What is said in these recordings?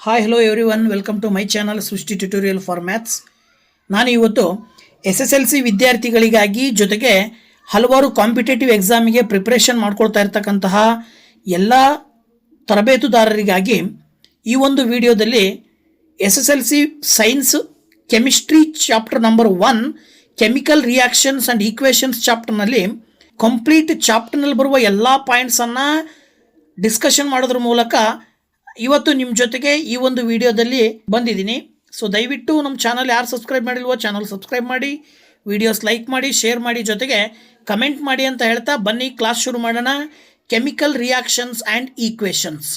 Hi hello everyone, welcome to my channel Srishti tutorial for maths. ನಾನು ಇವತ್ತು SSLC ವಿದ್ಯಾರ್ಥಿಗಳಿಗಾಗಿ ಜೊತೆಗೆ ಹಲವಾರು ಕಾಂಪಿಟೇಟಿವ್ ಎಕ್ಸಾಮಿಗೆ ಪ್ರಿಪ್ರೇಷನ್ ಮಾಡ್ಕೊಳ್ತಾ ಇರ್ತಕ್ಕಂತಹ ಎಲ್ಲ ತರಬೇತುದಾರರಿಗಾಗಿ ಈ ಒಂದು ವಿಡಿಯೋದಲ್ಲಿ SSLC science chemistry chapter number 1 chemical reactions and equations ಚಾಪ್ಟರ್ನಲ್ಲಿ ಕಂಪ್ಲೀಟ್ ಚಾಪ್ಟರ್ನಲ್ಲಿ ಬರುವ ಎಲ್ಲ ಪಾಯಿಂಟ್ಸನ್ನು ಡಿಸ್ಕಷನ್ ಮಾಡೋದ್ರ ಮೂಲಕ ಇವತ್ತು ನಿಮ್ಮ ಜೊತೆಗೆ ಈ ಒಂದು ವಿಡಿಯೋದಲ್ಲಿ ಬಂದಿದ್ದೀನಿ. ಸೊ ದಯವಿಟ್ಟು ನಮ್ಮ ಚಾನಲ್ ಯಾರು ಸಬ್ಸ್ಕ್ರೈಬ್ ಮಾಡಿಲ್ವೋ ಚಾನಲ್ ಸಬ್ಸ್ಕ್ರೈಬ್ ಮಾಡಿ, ವಿಡಿಯೋಸ್ ಲೈಕ್ ಮಾಡಿ, ಶೇರ್ ಮಾಡಿ, ಜೊತೆಗೆ ಕಮೆಂಟ್ ಮಾಡಿ ಅಂತ ಹೇಳ್ತಾ ಬನ್ನಿ ಕ್ಲಾಸ್ ಶುರು ಮಾಡೋಣ. Chemical reactions and equations.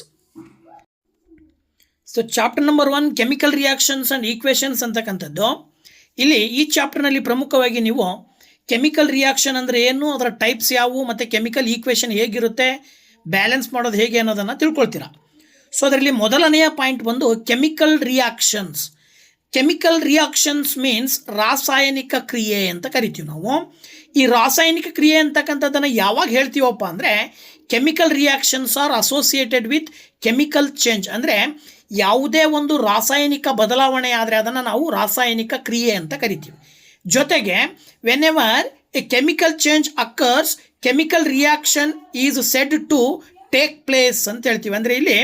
So chapter number 1 chemical reactions and equations ಅಂತಕ್ಕಂಥದ್ದು. ಇಲ್ಲಿ ಈ ಚಾಪ್ಟರ್ನಲ್ಲಿ ಪ್ರಮುಖವಾಗಿ ನೀವು ಕೆಮಿಕಲ್ ರಿಯಾಕ್ಷನ್ ಅಂದರೆ ಏನು, ಅದರ ಟೈಪ್ಸ್ ಯಾವುವು, ಮತ್ತು ಕೆಮಿಕಲ್ ಈಕ್ವೇಷನ್ ಹೇಗಿರುತ್ತೆ, ಬ್ಯಾಲೆನ್ಸ್ ಮಾಡೋದು ಹೇಗೆ ಅನ್ನೋದನ್ನು ತಿಳ್ಕೊಳ್ತೀರಾ. ಸೊ ಅದರಲ್ಲಿ ಮೊದಲನೆಯ ಪಾಯಿಂಟ್ ಬಂದು chemical reactions. Chemical reactions means ರಾಸಾಯನಿಕ ಕ್ರಿಯೆ ಅಂತ ಕರಿತೀವಿ ನಾವು. ಈ ರಾಸಾಯನಿಕ ಕ್ರಿಯೆ ಅಂತಕ್ಕಂಥದ್ದನ್ನು ಯಾವಾಗ ಹೇಳ್ತೀವಪ್ಪ ಅಂದರೆ chemical reactions are associated with chemical change. ಅಂದರೆ ಯಾವುದೇ ಒಂದು ರಾಸಾಯನಿಕ ಬದಲಾವಣೆ ಆದರೆ ಅದನ್ನು ನಾವು ರಾಸಾಯನಿಕ ಕ್ರಿಯೆ ಅಂತ ಕರಿತೀವಿ. ಜೊತೆಗೆ whenever a chemical change occurs chemical reaction is said to take place ಅಂತ ಹೇಳ್ತೀವಿ. ಅಂದರೆ ಇಲ್ಲಿ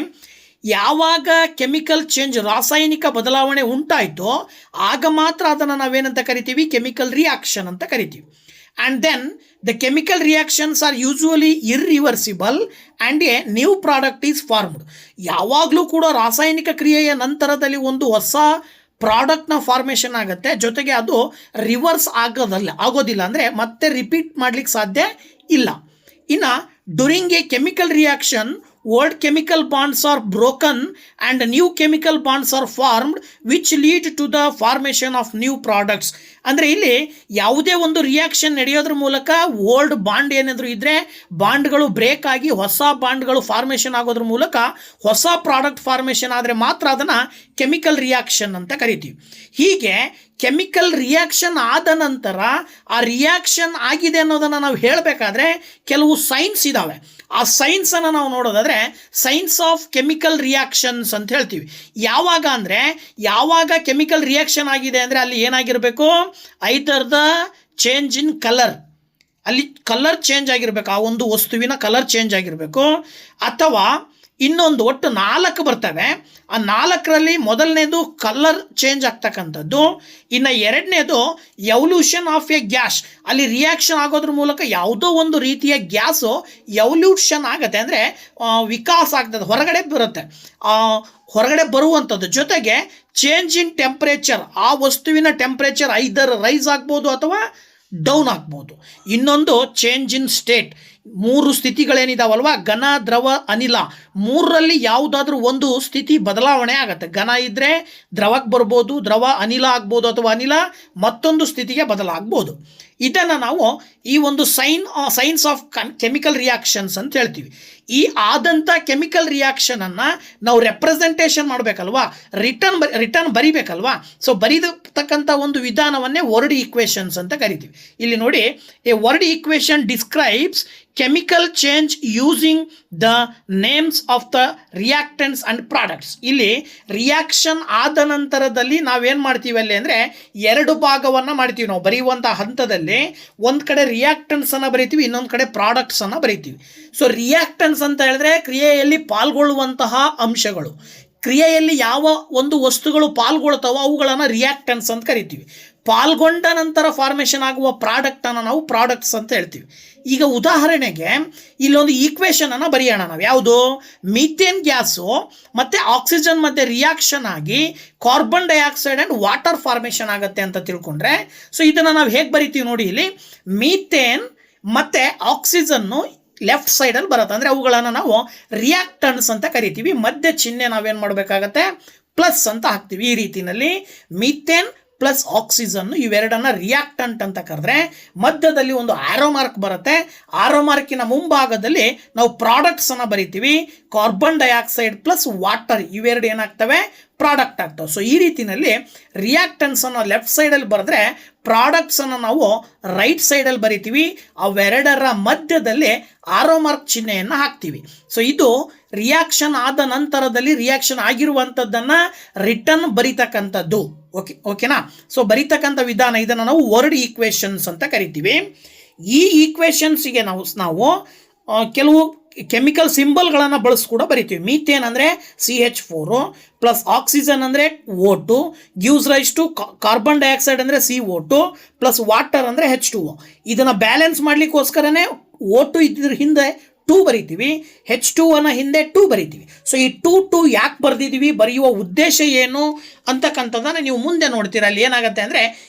ಯಾವಾಗ ಕೆಮಿಕಲ್ ಚೇಂಜ್ ರಾಸಾಯನಿಕ ಬದಲಾವಣೆ ಉಂಟಾಯಿತೋ ಆಗ ಮಾತ್ರ ಅದನ್ನು ನಾವೇನಂತ ಕರಿತೀವಿ, ಕೆಮಿಕಲ್ ರಿಯಾಕ್ಷನ್ ಅಂತ ಕರಿತೀವಿ. And then the chemical reactions are usually irreversible and a new product is formed. ಯಾವಾಗಲೂ ಕೂಡ ರಾಸಾಯನಿಕ ಕ್ರಿಯೆಯ ನಂತರದಲ್ಲಿ ಒಂದು ಹೊಸ ಪ್ರಾಡಕ್ಟ್ನ ಫಾರ್ಮೇಷನ್ ಆಗುತ್ತೆ, ಜೊತೆಗೆ ಅದು ರಿವರ್ಸ್ ಆಗೋದಿಲ್ಲ, ಅಂದರೆ ಮತ್ತೆ ರಿಪೀಟ್ ಮಾಡಲಿಕ್ಕೆ ಸಾಧ್ಯ ಇಲ್ಲ. ಇನ್ನು during A chemical reaction old chemical bonds are broken and new chemical bonds are formed which lead to the formation of new products. ಅಂದರೆ ಇಲ್ಲಿ ಯಾವುದೇ ಒಂದು ರಿಯಾಕ್ಷನ್ ನಡೆಯೋದ್ರ ಮೂಲಕ ಓಲ್ಡ್ ಬಾಂಡ್ ಏನಾದರೂ ಇದ್ದರೆ ಬಾಂಡ್ಗಳು ಬ್ರೇಕ್ ಆಗಿ ಹೊಸ ಬಾಂಡ್ಗಳು ಫಾರ್ಮೇಷನ್ ಆಗೋದ್ರ ಮೂಲಕ ಹೊಸ ಪ್ರಾಡಕ್ಟ್ ಫಾರ್ಮೇಷನ್ ಆದರೆ ಮಾತ್ರ ಅದನ್ನು ಕೆಮಿಕಲ್ ರಿಯಾಕ್ಷನ್ ಅಂತ ಕರಿತೀವಿ. ಹೀಗೆ ಕೆಮಿಕಲ್ ರಿಯಾಕ್ಷನ್ ಆದ ನಂತರ ಆ ರಿಯಾಕ್ಷನ್ ಆಗಿದೆ ಅನ್ನೋದನ್ನು ನಾವು ಹೇಳಬೇಕಾದ್ರೆ ಕೆಲವು ಸೈನ್ಸ್ ಇದ್ದಾವೆ. ಆ ಸೈನ್ಸನ್ನು ನಾವು ನೋಡೋದಾದರೆ ಸೈನ್ಸ್ ಆಫ್ ಕೆಮಿಕಲ್ ರಿಯಾಕ್ಷನ್ಸ್ ಅಂತ ಹೇಳ್ತೀವಿ. ಯಾವಾಗ ಅಂದರೆ ಯಾವಾಗ ಕೆಮಿಕಲ್ ರಿಯಾಕ್ಷನ್ ಆಗಿದೆ ಅಂದರೆ ಅಲ್ಲಿ ಏನಾಗಿರಬೇಕು, ಐದರ್ ದ ಚೇಂಜ್ ಇನ್ ಕಲರ್, ಅಲ್ಲಿ ಕಲರ್ ಚೇಂಜ್ ಆಗಿರಬೇಕು, ಆ ಒಂದು ವಸ್ತುವಿನ ಕಲರ್ ಚೇಂಜ್ ಆಗಿರಬೇಕು, ಅಥವಾ ಇನ್ನೊಂದು ಒಟ್ಟು 4 ಬರ್ತವೆ. ಆ 4ರಲ್ಲಿ ಮೊದಲನೇದು ಕಲರ್ ಚೇಂಜ್ ಆಗ್ತಕ್ಕಂಥದ್ದು, ಇನ್ನು ಎರಡನೇದು ಎವಲ್ಯೂಷನ್ ಆಫ್ ಎ ಗ್ಯಾಸ್, ಅಲ್ಲಿ ರಿಯಾಕ್ಷನ್ ಆಗೋದ್ರ ಮೂಲಕ ಯಾವುದೋ ಒಂದು ರೀತಿಯ ಗ್ಯಾಸು ಎವಲ್ಯೂಷನ್ ಆಗುತ್ತೆ, ಅಂದರೆ ವಿಕಾಸ ಆಗ್ತದೆ, ಹೊರಗಡೆ ಬರುತ್ತೆ, ಹೊರಗಡೆ ಬರುವಂಥದ್ದು. ಜೊತೆಗೆ ಚೇಂಜ್ ಇನ್ ಟೆಂಪ್ರೇಚರ್, ಆ ವಸ್ತುವಿನ ಟೆಂಪ್ರೇಚರ್ ಐದರ್ ರೈಸ್ ಆಗ್ಬೋದು ಅಥವಾ ಡೌನ್ ಆಗ್ಬೋದು. ಇನ್ನೊಂದು ಚೇಂಜ್ ಇನ್ ಸ್ಟೇಟ್, 3 ಸ್ಥಿತಿಗಳೇನಿದಾವಲ್ವ, ಘನ, ದ್ರವ, ಅನಿಲ, 3ರಲ್ಲಿ ಯಾವುದಾದ್ರೂ ಒಂದು ಸ್ಥಿತಿ ಬದಲಾವಣೆ ಆಗುತ್ತೆ. ಘನ ಇದ್ದರೆ ದ್ರವಕ್ಕೆ ಬರ್ಬೋದು, ದ್ರವ ಅನಿಲ ಆಗ್ಬೋದು, ಅಥವಾ ಅನಿಲ ಮತ್ತೊಂದು ಸ್ಥಿತಿಗೆ ಬದಲಾಗ್ಬೋದು. ಇದನ್ನು ನಾವು ಈ ಒಂದು ಸೈನ್ಸ್ ಆಫ್ ಕೆಮಿಕಲ್ ರಿಯಾಕ್ಷನ್ಸ್ ಅಂತ ಹೇಳ್ತೀವಿ. ಈ ಆದಂಥ ಕೆಮಿಕಲ್ ರಿಯಾಕ್ಷನನ್ನು ನಾವು ರೆಪ್ರೆಸೆಂಟೇಷನ್ ಮಾಡಬೇಕಲ್ವಾ, ರಿಟರ್ನ್ ಬರಿಬೇಕಲ್ವಾ. ಸೊ ಬರೀತಕ್ಕಂಥ ಒಂದು ವಿಧಾನವನ್ನೇ ವರ್ಡ್ ಈಕ್ವೇಷನ್ಸ್ ಅಂತ ಕರಿತೀವಿ. ಇಲ್ಲಿ ನೋಡಿ, A word equation describes chemical change using the names of the reactants and products. ಇಲ್ಲಿ ರಿಯಾಕ್ಷನ್ ಆದ ನಂತರದಲ್ಲಿ ನಾವೇನು ಮಾಡ್ತೀವಿ ಅಲ್ಲಿ ಅಂದರೆ 2 ಭಾಗವನ್ನು ಮಾಡ್ತೀವಿ ನಾವು ಬರೆಯುವಂಥ ಹಂತದಲ್ಲಿ. ಒಂದು ಕಡೆ ರಿಯಾಕ್ಟೆಂಟ್ಸನ್ನು ಬರಿತೀವಿ, ಇನ್ನೊಂದು ಕಡೆ ಪ್ರಾಡಕ್ಟ್ಸನ್ನು ಬರಿತೀವಿ. ಸೊ ರಿಯಾಕ್ಟೆಂಟ್ಸ್ ಅಂತ ಹೇಳಿದ್ರೆ ಕ್ರಿಯೆಯಲ್ಲಿ ಪಾಲ್ಗೊಳ್ಳುವಂತಹ ಅಂಶಗಳು, ಕ್ರಿಯೆಯಲ್ಲಿ ಯಾವ ಒಂದು ವಸ್ತುಗಳು ಪಾಲ್ಗೊಳ್ತಾವೋ ಅವುಗಳನ್ನು ರಿಯಾಕ್ಟೆಂಟ್ಸ್ ಅಂತ ಕರಿತೀವಿ. ಪಾಲ್ಗೊಂಡ ನಂತರ ಫಾರ್ಮೇಷನ್ ಆಗುವ ಪ್ರಾಡಕ್ಟನ್ನು ನಾವು ಪ್ರಾಡಕ್ಟ್ಸ್ ಅಂತ ಹೇಳ್ತೀವಿ. ಈಗ ಉದಾಹರಣೆಗೆ ಇಲ್ಲೊಂದು ಈಕ್ವೇಷನನ್ನು ಬರೆಯೋಣ ನಾವು. ಯಾವುದು, ಮೀಥೇನ್ ಗ್ಯಾಸು ಮತ್ತು ಆಕ್ಸಿಜನ್ ಮಧ್ಯೆ ರಿಯಾಕ್ಷನ್ ಆಗಿ carbon dioxide and water formation ಆಗುತ್ತೆ ಅಂತ ತಿಳ್ಕೊಂಡ್ರೆ, ಸೊ ಇದನ್ನು ನಾವು ಹೇಗೆ ಬರಿತೀವಿ ನೋಡಿ. ಇಲ್ಲಿ ಮೀಥೇನ್ ಮತ್ತು ಆಕ್ಸಿಜನ್ನು ಲೆಫ್ಟ್ ಸೈಡಲ್ಲಿ ಬರುತ್ತೆ, ಅಂದರೆ ಅವುಗಳನ್ನು ನಾವು ರಿಯಾಕ್ಟೆಂಟ್ಸ್ ಅಂತ ಕರಿತೀವಿ. ಮಧ್ಯ ಚಿಹ್ನೆ ನಾವೇನು ಮಾಡಬೇಕಾಗತ್ತೆ, ಪ್ಲಸ್ ಅಂತ ಹಾಕ್ತೀವಿ. ಈ ರೀತಿಯಲ್ಲಿ ಮೀಥೇನ್ ಪ್ಲಸ್ ಆಕ್ಸಿಜನ್ನು ಇವೆರಡನ್ನು ರಿಯಾಕ್ಟೆಂಟ್ ಅಂತ ಕರೆದ್ರೆ ಮಧ್ಯದಲ್ಲಿ ಒಂದು ಆರೋ ಮಾರ್ಕ್ ಬರುತ್ತೆ. ಆರೋ ಮಾರ್ಕಿನ ಮುಂಭಾಗದಲ್ಲಿ ನಾವು ಪ್ರಾಡಕ್ಟ್ಸನ್ನು ಬರಿತೀವಿ. ಕಾರ್ಬನ್ ಡೈಆಕ್ಸೈಡ್ ಪ್ಲಸ್ ವಾಟರ್ ಇವೆರಡು ಏನಾಗ್ತವೆ, ಪ್ರಾಡಕ್ಟ್ ಆಗ್ತವೆ. ಸೊ ಈ ರೀತಿಯಲ್ಲಿ ರಿಯಾಕ್ಟೆಂಟ್ಸನ್ನು ಲೆಫ್ಟ್ ಸೈಡಲ್ಲಿ ಬರೆದ್ರೆ ಪ್ರಾಡಕ್ಟ್ಸನ್ನು ನಾವು ರೈಟ್ ಸೈಡಲ್ಲಿ ಬರಿತೀವಿ. ಅವೆರಡರ ಮಧ್ಯದಲ್ಲಿ ಆರೋ ಮಾರ್ಕ್ ಚಿಹ್ನೆಯನ್ನು ಹಾಕ್ತೀವಿ. ಸೊ ಇದು ರಿಯಾಕ್ಷನ್ ಆದ ನಂತರದಲ್ಲಿ ರಿಯಾಕ್ಷನ್ ಆಗಿರುವಂಥದ್ದನ್ನು ರಿಟರ್ನ್ ಬರಿತಕ್ಕಂಥದ್ದು. ಓಕೆನಾ. ಸೊ ಬರಿತಕ್ಕಂಥ ವಿಧಾನ ಇದನ್ನು ನಾವು ವರ್ಡ್ ಈಕ್ವೇಷನ್ಸ್ ಅಂತ ಕರಿತೀವಿ. ಈ ಈಕ್ವೇಷನ್ಸ್ಗೆ ನಾವು ಕೆಲವು ಕೆಮಿಕಲ್ ಸಿಂಬಲ್ಗಳನ್ನು ಬಳಸಿ ಕೂಡ ಬರಿತೀವಿ. ಮೀಥೇನ್ ಅಂದರೆ CH4 ಪ್ಲಸ್ ಆಕ್ಸಿಜನ್ ಅಂದರೆ O2 gives rise to carbon dioxide ಅಂದರೆ CO2 ಪ್ಲಸ್ ವಾಟರ್ ಅಂದರೆ H2O. ಇದನ್ನು ಬ್ಯಾಲೆನ್ಸ್ ಮಾಡಲಿಕ್ಕೋಸ್ಕರನೇ O2 ಇದ್ರ ಹಿಂದೆ 2 ಬರಿತೀವಿ, H2 ಹಿಂದೆ 2 ಬರಿತೀವಿ. ಸೊ ಈ 2 ಯಾಕೆ ಬರೆದಿದ್ದೀವಿ, ಬರೆಯುವ ಉದ್ದೇಶ ಏನು ಅಂತಕ್ಕಂಥದ್ದನ್ನು ನೀವು ಮುಂದೆ ನೋಡ್ತೀರಾ. ಅಲ್ಲಿ ಏನಾಗುತ್ತೆ ಅಂದರೆ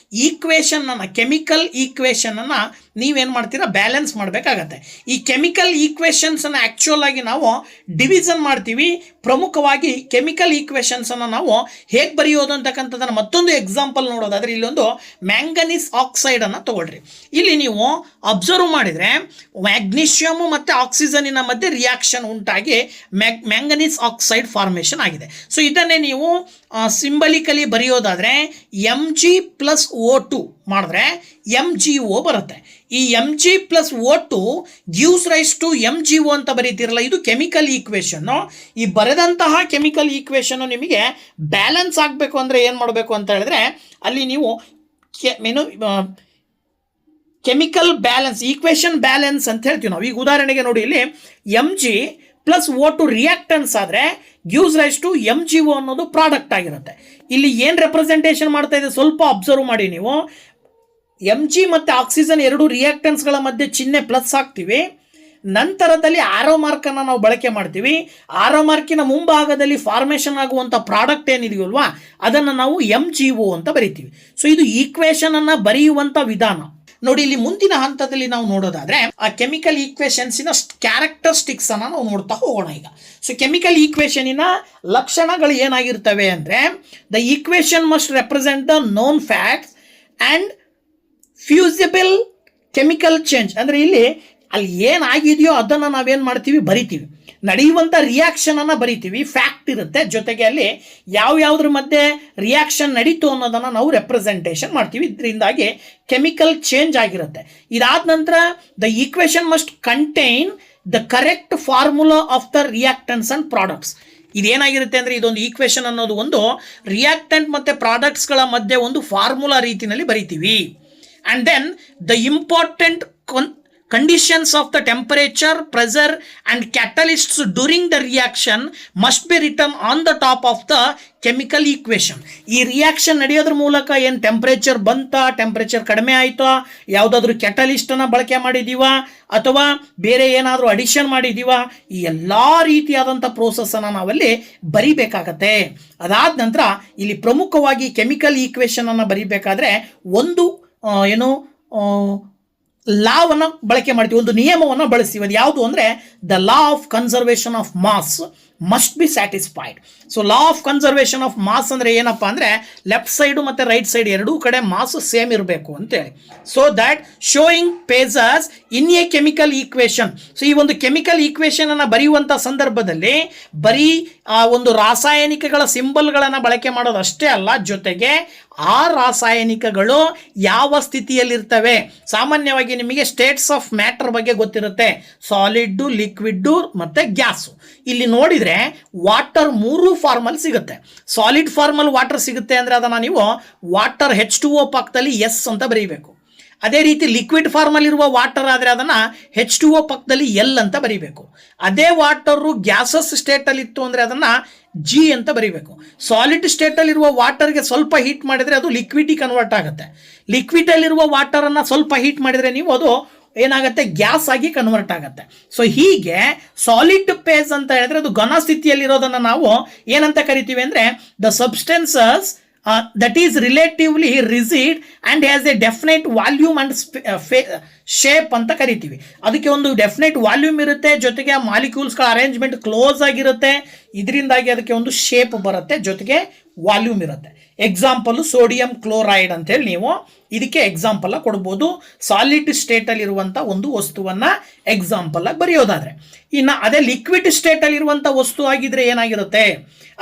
ಈಕ್ವೇಷನನ್ನು, ಕೆಮಿಕಲ್ ಈಕ್ವೇಷನನ್ನು ನೀವೇನು ಮಾಡ್ತೀರಾ, ಬ್ಯಾಲೆನ್ಸ್ ಮಾಡಬೇಕಾಗತ್ತೆ. ಈ ಕೆಮಿಕಲ್ ಈಕ್ವೇಷನ್ಸನ್ನು ಆ್ಯಕ್ಚುಯಲ್ ಆಗಿ ನಾವು ಡಿವಿಷನ್ ಮಾಡ್ತೀವಿ. ಪ್ರಮುಖವಾಗಿ ಕೆಮಿಕಲ್ ಈಕ್ವೇಷನ್ಸನ್ನು ನಾವು ಹೇಗೆ ಬರೆಯೋದು ಅಂತಕ್ಕಂಥದ್ದನ್ನು ಮತ್ತೊಂದು ಎಕ್ಸಾಂಪಲ್ ನೋಡೋದಾದರೆ ಇಲ್ಲೊಂದು ಮ್ಯಾಂಗನೀಸ್ ಆಕ್ಸೈಡನ್ನು ತಗೊಳ್ರಿ. ಇಲ್ಲಿ ನೀವು ಅಬ್ಸರ್ವ್ ಮಾಡಿದರೆ ಮ್ಯಾಗ್ನೀಷಿಯಮು ಮತ್ತು ಆಕ್ಸಿಜನಿನ ಮಧ್ಯೆ ರಿಯಾಕ್ಷನ್ ಉಂಟಾಗಿ ಮ್ಯಾಂಗನೀಸ್ ಆಕ್ಸೈಡ್ ಫಾರ್ಮೇಷನ್ ಆಗಿದೆ. ಸೊ ಇದನ್ನೇ ನೀವು ಸಿಂಬಲಿಕಲಿ ಬರೆಯೋದಾದರೆ Mg+O2 ಮಾಡಿದ್ರೆ MgO ಬರುತ್ತೆ. ಈ Mg+O2 gives rise to MgO ಅಂತ ಬರೀತಿರಲ್ಲ, ಇದು ಕೆಮಿಕಲ್ ಈಕ್ವೇಷನ್ನು. ಈ ಬರೆದಂತಹ ಕೆಮಿಕಲ್ ಈಕ್ವೇಷನ್ನು ನಿಮಗೆ ಬ್ಯಾಲೆನ್ಸ್ ಆಗಬೇಕು ಅಂದರೆ ಏನು ಮಾಡಬೇಕು ಅಂತ ಹೇಳಿದ್ರೆ ಅಲ್ಲಿ ನೀವು ಕೆಮಿಕಲ್ ಬ್ಯಾಲೆನ್ಸ್, ಈಕ್ವೇಷನ್ ಬ್ಯಾಲೆನ್ಸ್ ಅಂತ ಹೇಳ್ತೀವಿ ನಾವು. ಈಗ ಉದಾಹರಣೆಗೆ ನೋಡಿ, ಇಲ್ಲಿ Mg+O2 ರಿಯಾಕ್ಟನ್ಸ್ ಆದರೆ ಗಿವ್ಸ್ ರೈಸ್ ಟು MgO ಅನ್ನೋದು ಪ್ರಾಡಕ್ಟ್ ಆಗಿರುತ್ತೆ. ಇಲ್ಲಿ ಏನು ರೆಪ್ರೆಸೆಂಟೇಷನ್ ಮಾಡ್ತಾ ಇದೆ ಸ್ವಲ್ಪ ಅಬ್ಸರ್ವ್ ಮಾಡಿ ನೀವು. Mg ಮತ್ತು ಆಕ್ಸಿಜನ್ ಎರಡು ರಿಯಾಕ್ಟನ್ಸ್ಗಳ ಮಧ್ಯೆ ಚಿಹ್ನೆ ಪ್ಲಸ್ ಹಾಕ್ತೀವಿ. ನಂತರದಲ್ಲಿ ಆರೋ ಮಾರ್ಕನ್ನು ನಾವು ಬಳಕೆ ಮಾಡ್ತೀವಿ. ಆರೋ ಮಾರ್ಕಿನ ಮುಂಭಾಗದಲ್ಲಿ ಫಾರ್ಮೇಷನ್ ಆಗುವಂಥ ಪ್ರಾಡಕ್ಟ್ ಏನಿದೆಯಲ್ವಾ ಅದನ್ನು ನಾವು MgO ಅಂತ ಬರಿತೀವಿ. ಸೊ ಇದು ಈಕ್ವೇಷನನ್ನು ಬರೆಯುವಂಥ ವಿಧಾನ. ನೋಡಿ, ಇಲ್ಲಿ ಮುಂದಿನ ಹಂತದಲ್ಲಿ ನಾವು ನೋಡೋದಾದ್ರೆ ಆ ಕೆಮಿಕಲ್ ಈಕ್ವೇಷನ್ಸಿನ ಕ್ಯಾರೆಕ್ಟರಿಸ್ಟಿಕ್ಸ್ ಅನ್ನು ನಾವು ನೋಡ್ತಾ ಹೋಗೋಣ ಈಗ. ಸೊ ಕೆಮಿಕಲ್ ಈಕ್ವೇಷನಿನ ಲಕ್ಷಣಗಳು ಏನಾಗಿರ್ತವೆ ಅಂದರೆ the equation must represent the known facts and feasible chemical change. ಅಂದರೆ ಇಲ್ಲಿ ಅಲ್ಲಿ ಏನಾಗಿದೆಯೋ ಅದನ್ನು ನಾವೇನು ಮಾಡ್ತೀವಿ, ಬರಿತೀವಿ. ನಡೆಯುವಂಥ ರಿಯಾಕ್ಷನನ್ನು ಬರಿತೀವಿ, ಫ್ಯಾಕ್ಟ್ ಇರುತ್ತೆ. ಜೊತೆಗೆ ಅಲ್ಲಿ ಯಾವ್ಯಾವ್ದ್ರ ಮಧ್ಯೆ ರಿಯಾಕ್ಷನ್ ನಡೀತು ಅನ್ನೋದನ್ನು ನಾವು ರೆಪ್ರೆಸೆಂಟೇಷನ್ ಮಾಡ್ತೀವಿ. ಇದರಿಂದಾಗಿ ಕೆಮಿಕಲ್ ಚೇಂಜ್ ಆಗಿರುತ್ತೆ. ಇದಾದ ನಂತರ the equation must contain the correct formula of the reactants and products. ಇದೇನಾಗಿರುತ್ತೆ ಅಂದರೆ ಇದೊಂದು ಈಕ್ವೇಷನ್ ಅನ್ನೋದು ಒಂದು ರಿಯಾಕ್ಟೆಂಟ್ ಮತ್ತು ಪ್ರಾಡಕ್ಟ್ಸ್ಗಳ ಮಧ್ಯೆ ಒಂದು ಫಾರ್ಮುಲಾ ರೀತಿಯಲ್ಲಿ ಬರಿತೀವಿ. And then the important conditions of the temperature, pressure and catalysts during the reaction must be written on the top of the chemical equation. ಈ ರಿಯಾಕ್ಷನ್ ನಡೆಯೋದ್ರ ಮೂಲಕ ಏನು ಟೆಂಪ್ರೇಚರ್ ಬಂತಾ, ಟೆಂಪ್ರೇಚರ್ ಕಡಿಮೆ ಆಯಿತಾ, ಯಾವುದಾದ್ರೂ ಕ್ಯಾಟಲಿಸ್ಟನ್ನು ಬಳಕೆ ಮಾಡಿದ್ದೀವಾ ಅಥವಾ ಬೇರೆ ಏನಾದರೂ ಅಡಿಷನ್ ಮಾಡಿದ್ದೀವಾ, ಈ ಎಲ್ಲ ರೀತಿಯಾದಂಥ ಪ್ರೋಸೆಸ್ಸನ್ನು ನಾವಲ್ಲಿ ಬರಿಬೇಕಾಗತ್ತೆ. ಅದಾದ ನಂತರ ಇಲ್ಲಿ ಪ್ರಮುಖವಾಗಿ ಕೆಮಿಕಲ್ ಈಕ್ವೇಷನನ್ನು ಬರಿಬೇಕಾದ್ರೆ ಒಂದು ಲಾವನ್ನು ಬಳಕೆ ಮಾಡ್ತೀವಿ, ಒಂದು ನಿಯಮವನ್ನು ಬಳಸ್ತೀವಿ. ಅದು ಯಾವುದು ಅಂದರೆ the law of conservation of mass must be satisfied. So law of conservation of mass ಅಂದರೆ ಏನಪ್ಪ ಅಂದರೆ ಲೆಫ್ಟ್ ಸೈಡು ಮತ್ತು ರೈಟ್ ಸೈಡ್ ಎರಡೂ ಕಡೆ ಮಾಸ್ ಸೇಮ್ ಇರಬೇಕು ಅಂತೇಳಿ. So that showing phases in a chemical equation. So ಈ ಒಂದು ಕೆಮಿಕಲ್ ಈಕ್ವೇಷನನ್ನು ಬರೆಯುವಂಥ ಸಂದರ್ಭದಲ್ಲಿ ಬರೀ ಆ ಒಂದು ರಾಸಾಯನಿಕಗಳ ಸಿಂಬಲ್ಗಳನ್ನು ಬಳಕೆ ಮಾಡೋದು ಅಷ್ಟೇ ಅಲ್ಲ, ಜೊತೆಗೆ ಆ ರಾಸಾಯನಿಕಗಳು ಯಾವ ಸ್ಥಿತಿಯಲ್ಲಿರ್ತವೆ. ಸಾಮಾನ್ಯವಾಗಿ ನಿಮಗೆ ಸ್ಟೇಟ್ಸ್ ಆಫ್ ಮ್ಯಾಟರ್ ಬಗ್ಗೆ ಗೊತ್ತಿರುತ್ತೆ, ಸಾಲಿಡ್ಡು, ಲಿಕ್ವಿಡ್ಡು ಮತ್ತು ಗ್ಯಾಸು. ಇಲ್ಲಿ ನೋಡಿದರೆ ವಾಟರ್ 3 ಫಾರ್ಮಲ್ ಸಿಗುತ್ತೆ. ಸಾಲಿಡ್ ಫಾರ್ಮಲ್ ವಾಟರ್ ಸಿಗುತ್ತೆ ಅಂದರೆ ಅದನ್ನು ನೀವು ವಾಟರ್ H2O ಪಕ್ಕದಲ್ಲಿ ಎಸ್ ಅಂತ ಬರೀಬೇಕು. ಅದೇ ರೀತಿ ಲಿಕ್ವಿಡ್ ಫಾರ್ಮಲ್ ಇರುವ ವಾಟರ್ ಆದರೆ ಅದನ್ನು H2O ಪಕ್ಕದಲ್ಲಿ ಎಲ್ ಅಂತ ಬರೀಬೇಕು. ಅದೇ ವಾಟರು ಗ್ಯಾಸಸ್ ಸ್ಟೇಟಲ್ಲಿ ಇತ್ತು ಅಂದರೆ ಅದನ್ನು G ಅಂತ ಬರೀಬೇಕು. ಸಾಲಿಡ್ ಸ್ಟೇಟಲ್ಲಿರುವ ವಾಟರ್ಗೆ ಸ್ವಲ್ಪ ಹೀಟ್ ಮಾಡಿದರೆ ಅದು ಲಿಕ್ವಿಡಿಗೆ ಕನ್ವರ್ಟ್ ಆಗುತ್ತೆ. ಲಿಕ್ವಿಡಲ್ಲಿರುವ ವಾಟರನ್ನು ಸ್ವಲ್ಪ ಹೀಟ್ ಮಾಡಿದರೆ ನೀವು ಅದು ಏನಾಗುತ್ತೆ, ಗ್ಯಾಸ್ ಆಗಿ ಕನ್ವರ್ಟ್ ಆಗುತ್ತೆ. ಸೊ ಹೀಗೆ ಸಾಲಿಡ್ ಫೇಸ್ ಅಂತ ಹೇಳಿದ್ರೆ ಅದು ಘನ ಸ್ಥಿತಿಯಲ್ಲಿರೋದನ್ನು ನಾವು ಏನಂತ ಕರಿತೀವಿ ಅಂದರೆ the substances that is relatively rigid and has a definite volume and shape ಅಂತ ಕರಿತೀವಿ. ಅದಕ್ಕೆ ಒಂದು ಡೆಫಿನೆಟ್ ವಾಲ್ಯೂಮ್ ಇರುತ್ತೆ, ಜೊತೆಗೆ ಆ ಮಾಲಿಕ್ಯೂಲ್ಸ್ಗಳ ಅರೇಂಜ್ಮೆಂಟ್ ಕ್ಲೋಸ್ ಆಗಿರುತ್ತೆ. ಇದರಿಂದಾಗಿ ಅದಕ್ಕೆ ಒಂದು ಶೇಪ್ ಬರುತ್ತೆ, ಜೊತೆಗೆ ವಾಲ್ಯೂಮ್ ಇರುತ್ತೆ. ಎಕ್ಸಾಂಪಲ್ ಸೋಡಿಯಂ ಕ್ಲೋರೈಡ್ ಅಂತೇಳಿ ನೀವು ಇದಕ್ಕೆ ಎಕ್ಸಾಂಪಲ್ ಕೊಡ್ಬೋದು. ಸಾಲಿಡ್ ಸ್ಟೇಟಲ್ಲಿರುವಂಥ ಒಂದು ವಸ್ತುವನ್ನು ಎಕ್ಸಾಂಪಲ್ ಆಗಿ ಬರೆಯೋದಾದರೆ. ಇನ್ನು ಅದೇ ಲಿಕ್ವಿಡ್ ಸ್ಟೇಟಲ್ಲಿರುವಂಥ ವಸ್ತು ಆಗಿದ್ರೆ ಏನಾಗಿರುತ್ತೆ,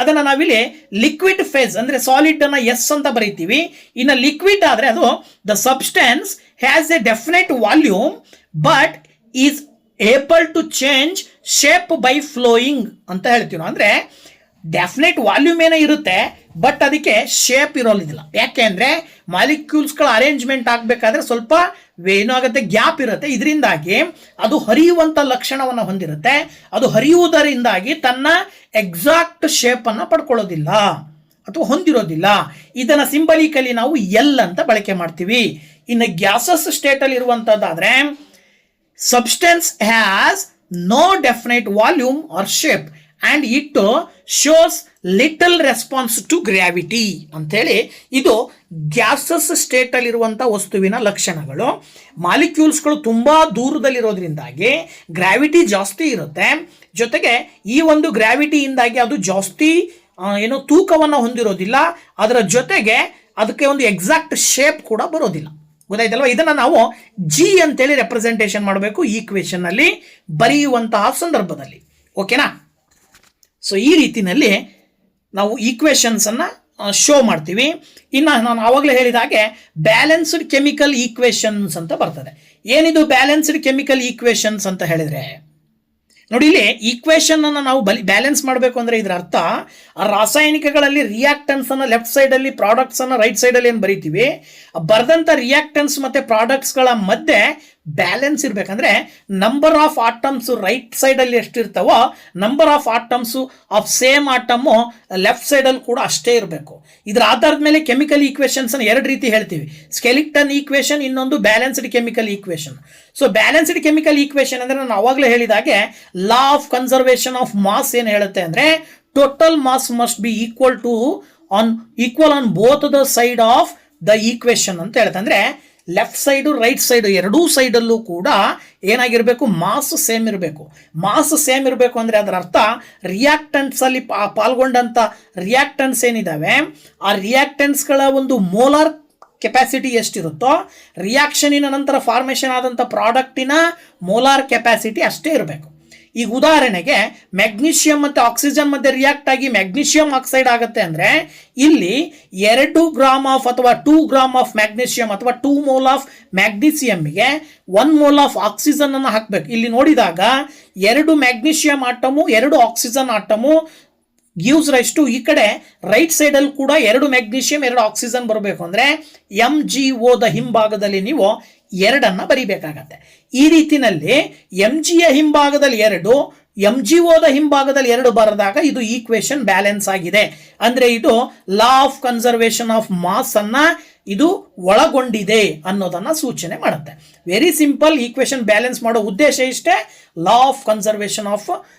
ಅದನ್ನು ನಾವಿಲ್ಲಿ ಲಿಕ್ವಿಡ್ ಫೇಸ್ ಅಂದರೆ ಸಾಲಿಡನ್ನು ಎಸ್ ಅಂತ ಬರೀತೀವಿ. ಇನ್ನು ಲಿಕ್ವಿಡ್ ಆದರೆ ಅದು the substance has a definite volume but is able to change shape by flowing ಅಂತ ಹೇಳ್ತೀವಿ ನಾವು. ಅಂದರೆ ಡೆಫಿನೆಟ್ ವಾಲ್ಯೂಮ್ ಏನೋ ಇರುತ್ತೆ, ಬಟ್ ಅದಕ್ಕೆ ಶೇಪ್ ಇರೋದಿಲ್ಲ. ಯಾಕೆ ಅಂದರೆ ಮಾಲಿಕ್ಯೂಲ್ಸ್ಗಳ ಅರೇಂಜ್ಮೆಂಟ್ ಆಗಬೇಕಾದ್ರೆ ಸ್ವಲ್ಪ ಏನಾಗುತ್ತೆ, ಗ್ಯಾಪ್ ಇರುತ್ತೆ. ಇದರಿಂದಾಗಿ ಅದು ಹರಿಯುವಂಥ ಲಕ್ಷಣವನ್ನು ಹೊಂದಿರುತ್ತೆ. ಅದು ಹರಿಯುವುದರಿಂದಾಗಿ ತನ್ನ ಎಕ್ಸಾಕ್ಟ್ ಶೇಪನ್ನು ಪಡ್ಕೊಳ್ಳೋದಿಲ್ಲ ಅಥವಾ ಹೊಂದಿರೋದಿಲ್ಲ. ಇದನ್ನು ಸಿಂಬಲಿಕಲಿ ನಾವು ಎಲ್ ಅಂತ ಬಳಕೆ ಮಾಡ್ತೀವಿ. ಇನ್ನು ಗ್ಯಾಸಸ್ ಸ್ಟೇಟಲ್ಲಿ ಇರುವಂಥದ್ದಾದರೆ substance has no definite volume or shape and it shows little response to gravity ಅಂಥೇಳಿ ಇದು ಗ್ಯಾಸಸ್ ಸ್ಟೇಟಲ್ಲಿರುವಂಥ ವಸ್ತುವಿನ ಲಕ್ಷಣಗಳು. ಮಾಲಿಕ್ಯೂಲ್ಸ್ಗಳು ತುಂಬ ದೂರದಲ್ಲಿರೋದ್ರಿಂದಾಗಿ ಗ್ರಾವಿಟಿ ಜಾಸ್ತಿ ಇರುತ್ತೆ. ಜೊತೆಗೆ ಈ ಒಂದು ಗ್ರಾವಿಟಿಯಿಂದಾಗಿ ಅದು ಜಾಸ್ತಿ ಏನು ತೂಕವನ್ನು ಹೊಂದಿರೋದಿಲ್ಲ. ಅದರ ಜೊತೆಗೆ ಅದಕ್ಕೆ ಒಂದು ಎಕ್ಸಾಕ್ಟ್ ಶೇಪ್ ಕೂಡ ಬರೋದಿಲ್ಲ. ಗೊತ್ತಾಯ್ತಲ್ವ? ಇದನ್ನು ನಾವು ಜಿ ಅಂತೇಳಿ ರೆಪ್ರೆಸೆಂಟೇಷನ್ ಮಾಡಬೇಕು ಈಕ್ವೇಷನ್ನಲ್ಲಿ ಬರೆಯುವಂತಹ ಸಂದರ್ಭದಲ್ಲಿ. ಓಕೆನಾ? ಸೊ ಈ ರೀತಿಯಲ್ಲಿ ನಾವು ಈಕ್ವೇಷನ್ಸನ್ನು ಶೋ ಮಾಡ್ತೀವಿ. ಇನ್ನು ನಾನು ಆವಾಗಲೇ ಹೇಳಿದ ಹಾಗೆ ಬ್ಯಾಲೆನ್ಸ್ಡ್ ಕೆಮಿಕಲ್ ಈಕ್ವೇಷನ್ಸ್ ಅಂತ ಬರ್ತದೆ. ಏನಿದು ಬ್ಯಾಲೆನ್ಸ್ಡ್ ಕೆಮಿಕಲ್ ಈಕ್ವೇಷನ್ಸ್ ಅಂತ ಹೇಳಿದರೆ ನೋಡಿ, ಇಲ್ಲಿ ಈಕ್ವೇಷನ್ ಅನ್ನು ನಾವು ಬ್ಯಾಲೆನ್ಸ್ ಮಾಡಬೇಕು ಅಂದರೆ ಇದರ ಅರ್ಥ ರಾಸಾಯನಿಕಗಳಲ್ಲಿ ರಿಯಾಕ್ಟನ್ಸ್ ಅನ್ನು ಲೆಫ್ಟ್ ಸೈಡಲ್ಲಿ, ಪ್ರಾಡಕ್ಟ್ಸ್ ಅನ್ನು ರೈಟ್ ಸೈಡಲ್ಲಿ ಏನು ಬರೀತೀವಿ, ಬರೆದಂಥ ರಿಯಾಕ್ಟನ್ಸ್ ಮತ್ತು ಪ್ರಾಡಕ್ಟ್ಸ್ಗಳ ಮಧ್ಯೆ ಬ್ಯಾಲೆನ್ಸ್ ಇರಬೇಕಂದ್ರೆ ನಂಬರ್ ಆಫ್ ಆಟಮ್ಸ್ ರೈಟ್ ಸೈಡಲ್ಲಿ ಎಷ್ಟಿರ್ತಾವೋ number of atoms of same atom left ಸೈಡಲ್ಲಿ ಕೂಡ ಅಷ್ಟೇ ಇರಬೇಕು. ಇದರ ಆಧಾರದ ಮೇಲೆ ಕೆಮಿಕಲ್ ಈಕ್ವೇಷನ್ಸನ್ನು ಎರಡು ರೀತಿ ಹೇಳ್ತೀವಿ. ಸ್ಕೆಲಿಟನ್ ಈಕ್ವೇಷನ್, ಇನ್ನೊಂದು balanced chemical equation. So balanced chemical equation ಅಂದರೆ ನಾನು ಆವಾಗಲೇ ಹೇಳಿದಾಗೆ law of conservation of mass ಏನು ಹೇಳುತ್ತೆ ಅಂದರೆ total mass must be equal on both the side of the equation ಅಂತ ಹೇಳುತ್ತೆ. ಅಂದರೆ ಲೆಫ್ಟ್ ಸೈಡು ರೈಟ್ ಸೈಡು ಎರಡೂ ಸೈಡಲ್ಲೂ ಕೂಡ ಏನಾಗಿರಬೇಕು, ಮಾಸ್ ಸೇಮ್ ಇರಬೇಕು. ಮಾಸ್ ಸೇಮ್ ಇರಬೇಕು ಅಂದರೆ ಅದರ ಅರ್ಥ ರಿಯಾಕ್ಟೆಂಟ್ಸಲ್ಲಿ ಪಾಲ್ಗೊಂಡಂಥ ರಿಯಾಕ್ಟೆಂಟ್ಸ್ ಏನಿದ್ದಾವೆ ಆ ರಿಯಾಕ್ಟೆಂಟ್ಸ್ಗಳ ಒಂದು ಮೋಲಾರ್ ಕೆಪಾಸಿಟಿ ಎಷ್ಟಿರುತ್ತೋ ರಿಯಾಕ್ಷನಿನ ನಂತರ ಫಾರ್ಮೇಷನ್ ಆದಂಥ ಪ್ರಾಡಕ್ಟಿನ ಮೋಲಾರ್ ಕೆಪಾಸಿಟಿ ಅಷ್ಟೇ ಇರಬೇಕು. ಈಗ ಉದಾಹರಣೆಗೆ ಮ್ಯಾಗ್ನೀಷಿಯಂ ಮತ್ತು ಆಕ್ಸಿಜನ್ ಮಧ್ಯೆ ರಿಯಾಕ್ಟ್ ಆಗಿ ಮ್ಯಾಗ್ನೀಷಿಯಂ ಆಕ್ಸೈಡ್ ಆಗುತ್ತೆ ಅಂದರೆ ಇಲ್ಲಿ 2 ಗ್ರಾಮ್ ಆಫ್ ಅಥವಾ 2 ಗ್ರಾಮ್ ಆಫ್ ಮ್ಯಾಗ್ನೀಷಿಯಂ ಅಥವಾ 2 ಮೋಲ್ ಆಫ್ ಮ್ಯಾಗ್ನೀಷಿಯಂಗೆ 1 ಮೋಲ್ ಆಫ್ ಆಕ್ಸಿಜನ್ ಅನ್ನು ಹಾಕಬೇಕು. ಇಲ್ಲಿ ನೋಡಿದಾಗ 2 magnesium atom 2 oxygen atom gives rise to, ಈ ಕಡೆ ರೈಟ್ ಸೈಡಲ್ಲಿ ಕೂಡ 2 ಮ್ಯಾಗ್ನೀಷಿಯಂ 2 ಆಕ್ಸಿಜನ್ ಬರಬೇಕು ಅಂದರೆ MgO ದ ಹಿಂಭಾಗದಲ್ಲಿ ನೀವು 2 ಬರಿಬೇಕಾಗತ್ತೆ. ಈ ರೀತಿಯಲ್ಲಿ Mgಯ ಹಿಂಭಾಗದಲ್ಲಿ 2, MgO ದ ಹಿಂಭಾಗದಲ್ಲಿ 2 ಬರೆದಾಗ ಇದು ಈಕ್ವೇಷನ್ ಬ್ಯಾಲೆನ್ಸ್ ಆಗಿದೆ. ಅಂದರೆ ಇದು law of conservation of mass ಅನ್ನ ಇದು ಒಳಗೊಂಡಿದೆ ಅನ್ನೋದನ್ನು ಸೂಚನೆ ಮಾಡುತ್ತೆ. Very simple. ಈಕ್ವೇಷನ್ ಬ್ಯಾಲೆನ್ಸ್ ಮಾಡೋ ಉದ್ದೇಶ ಇಷ್ಟೇ, law of conservation of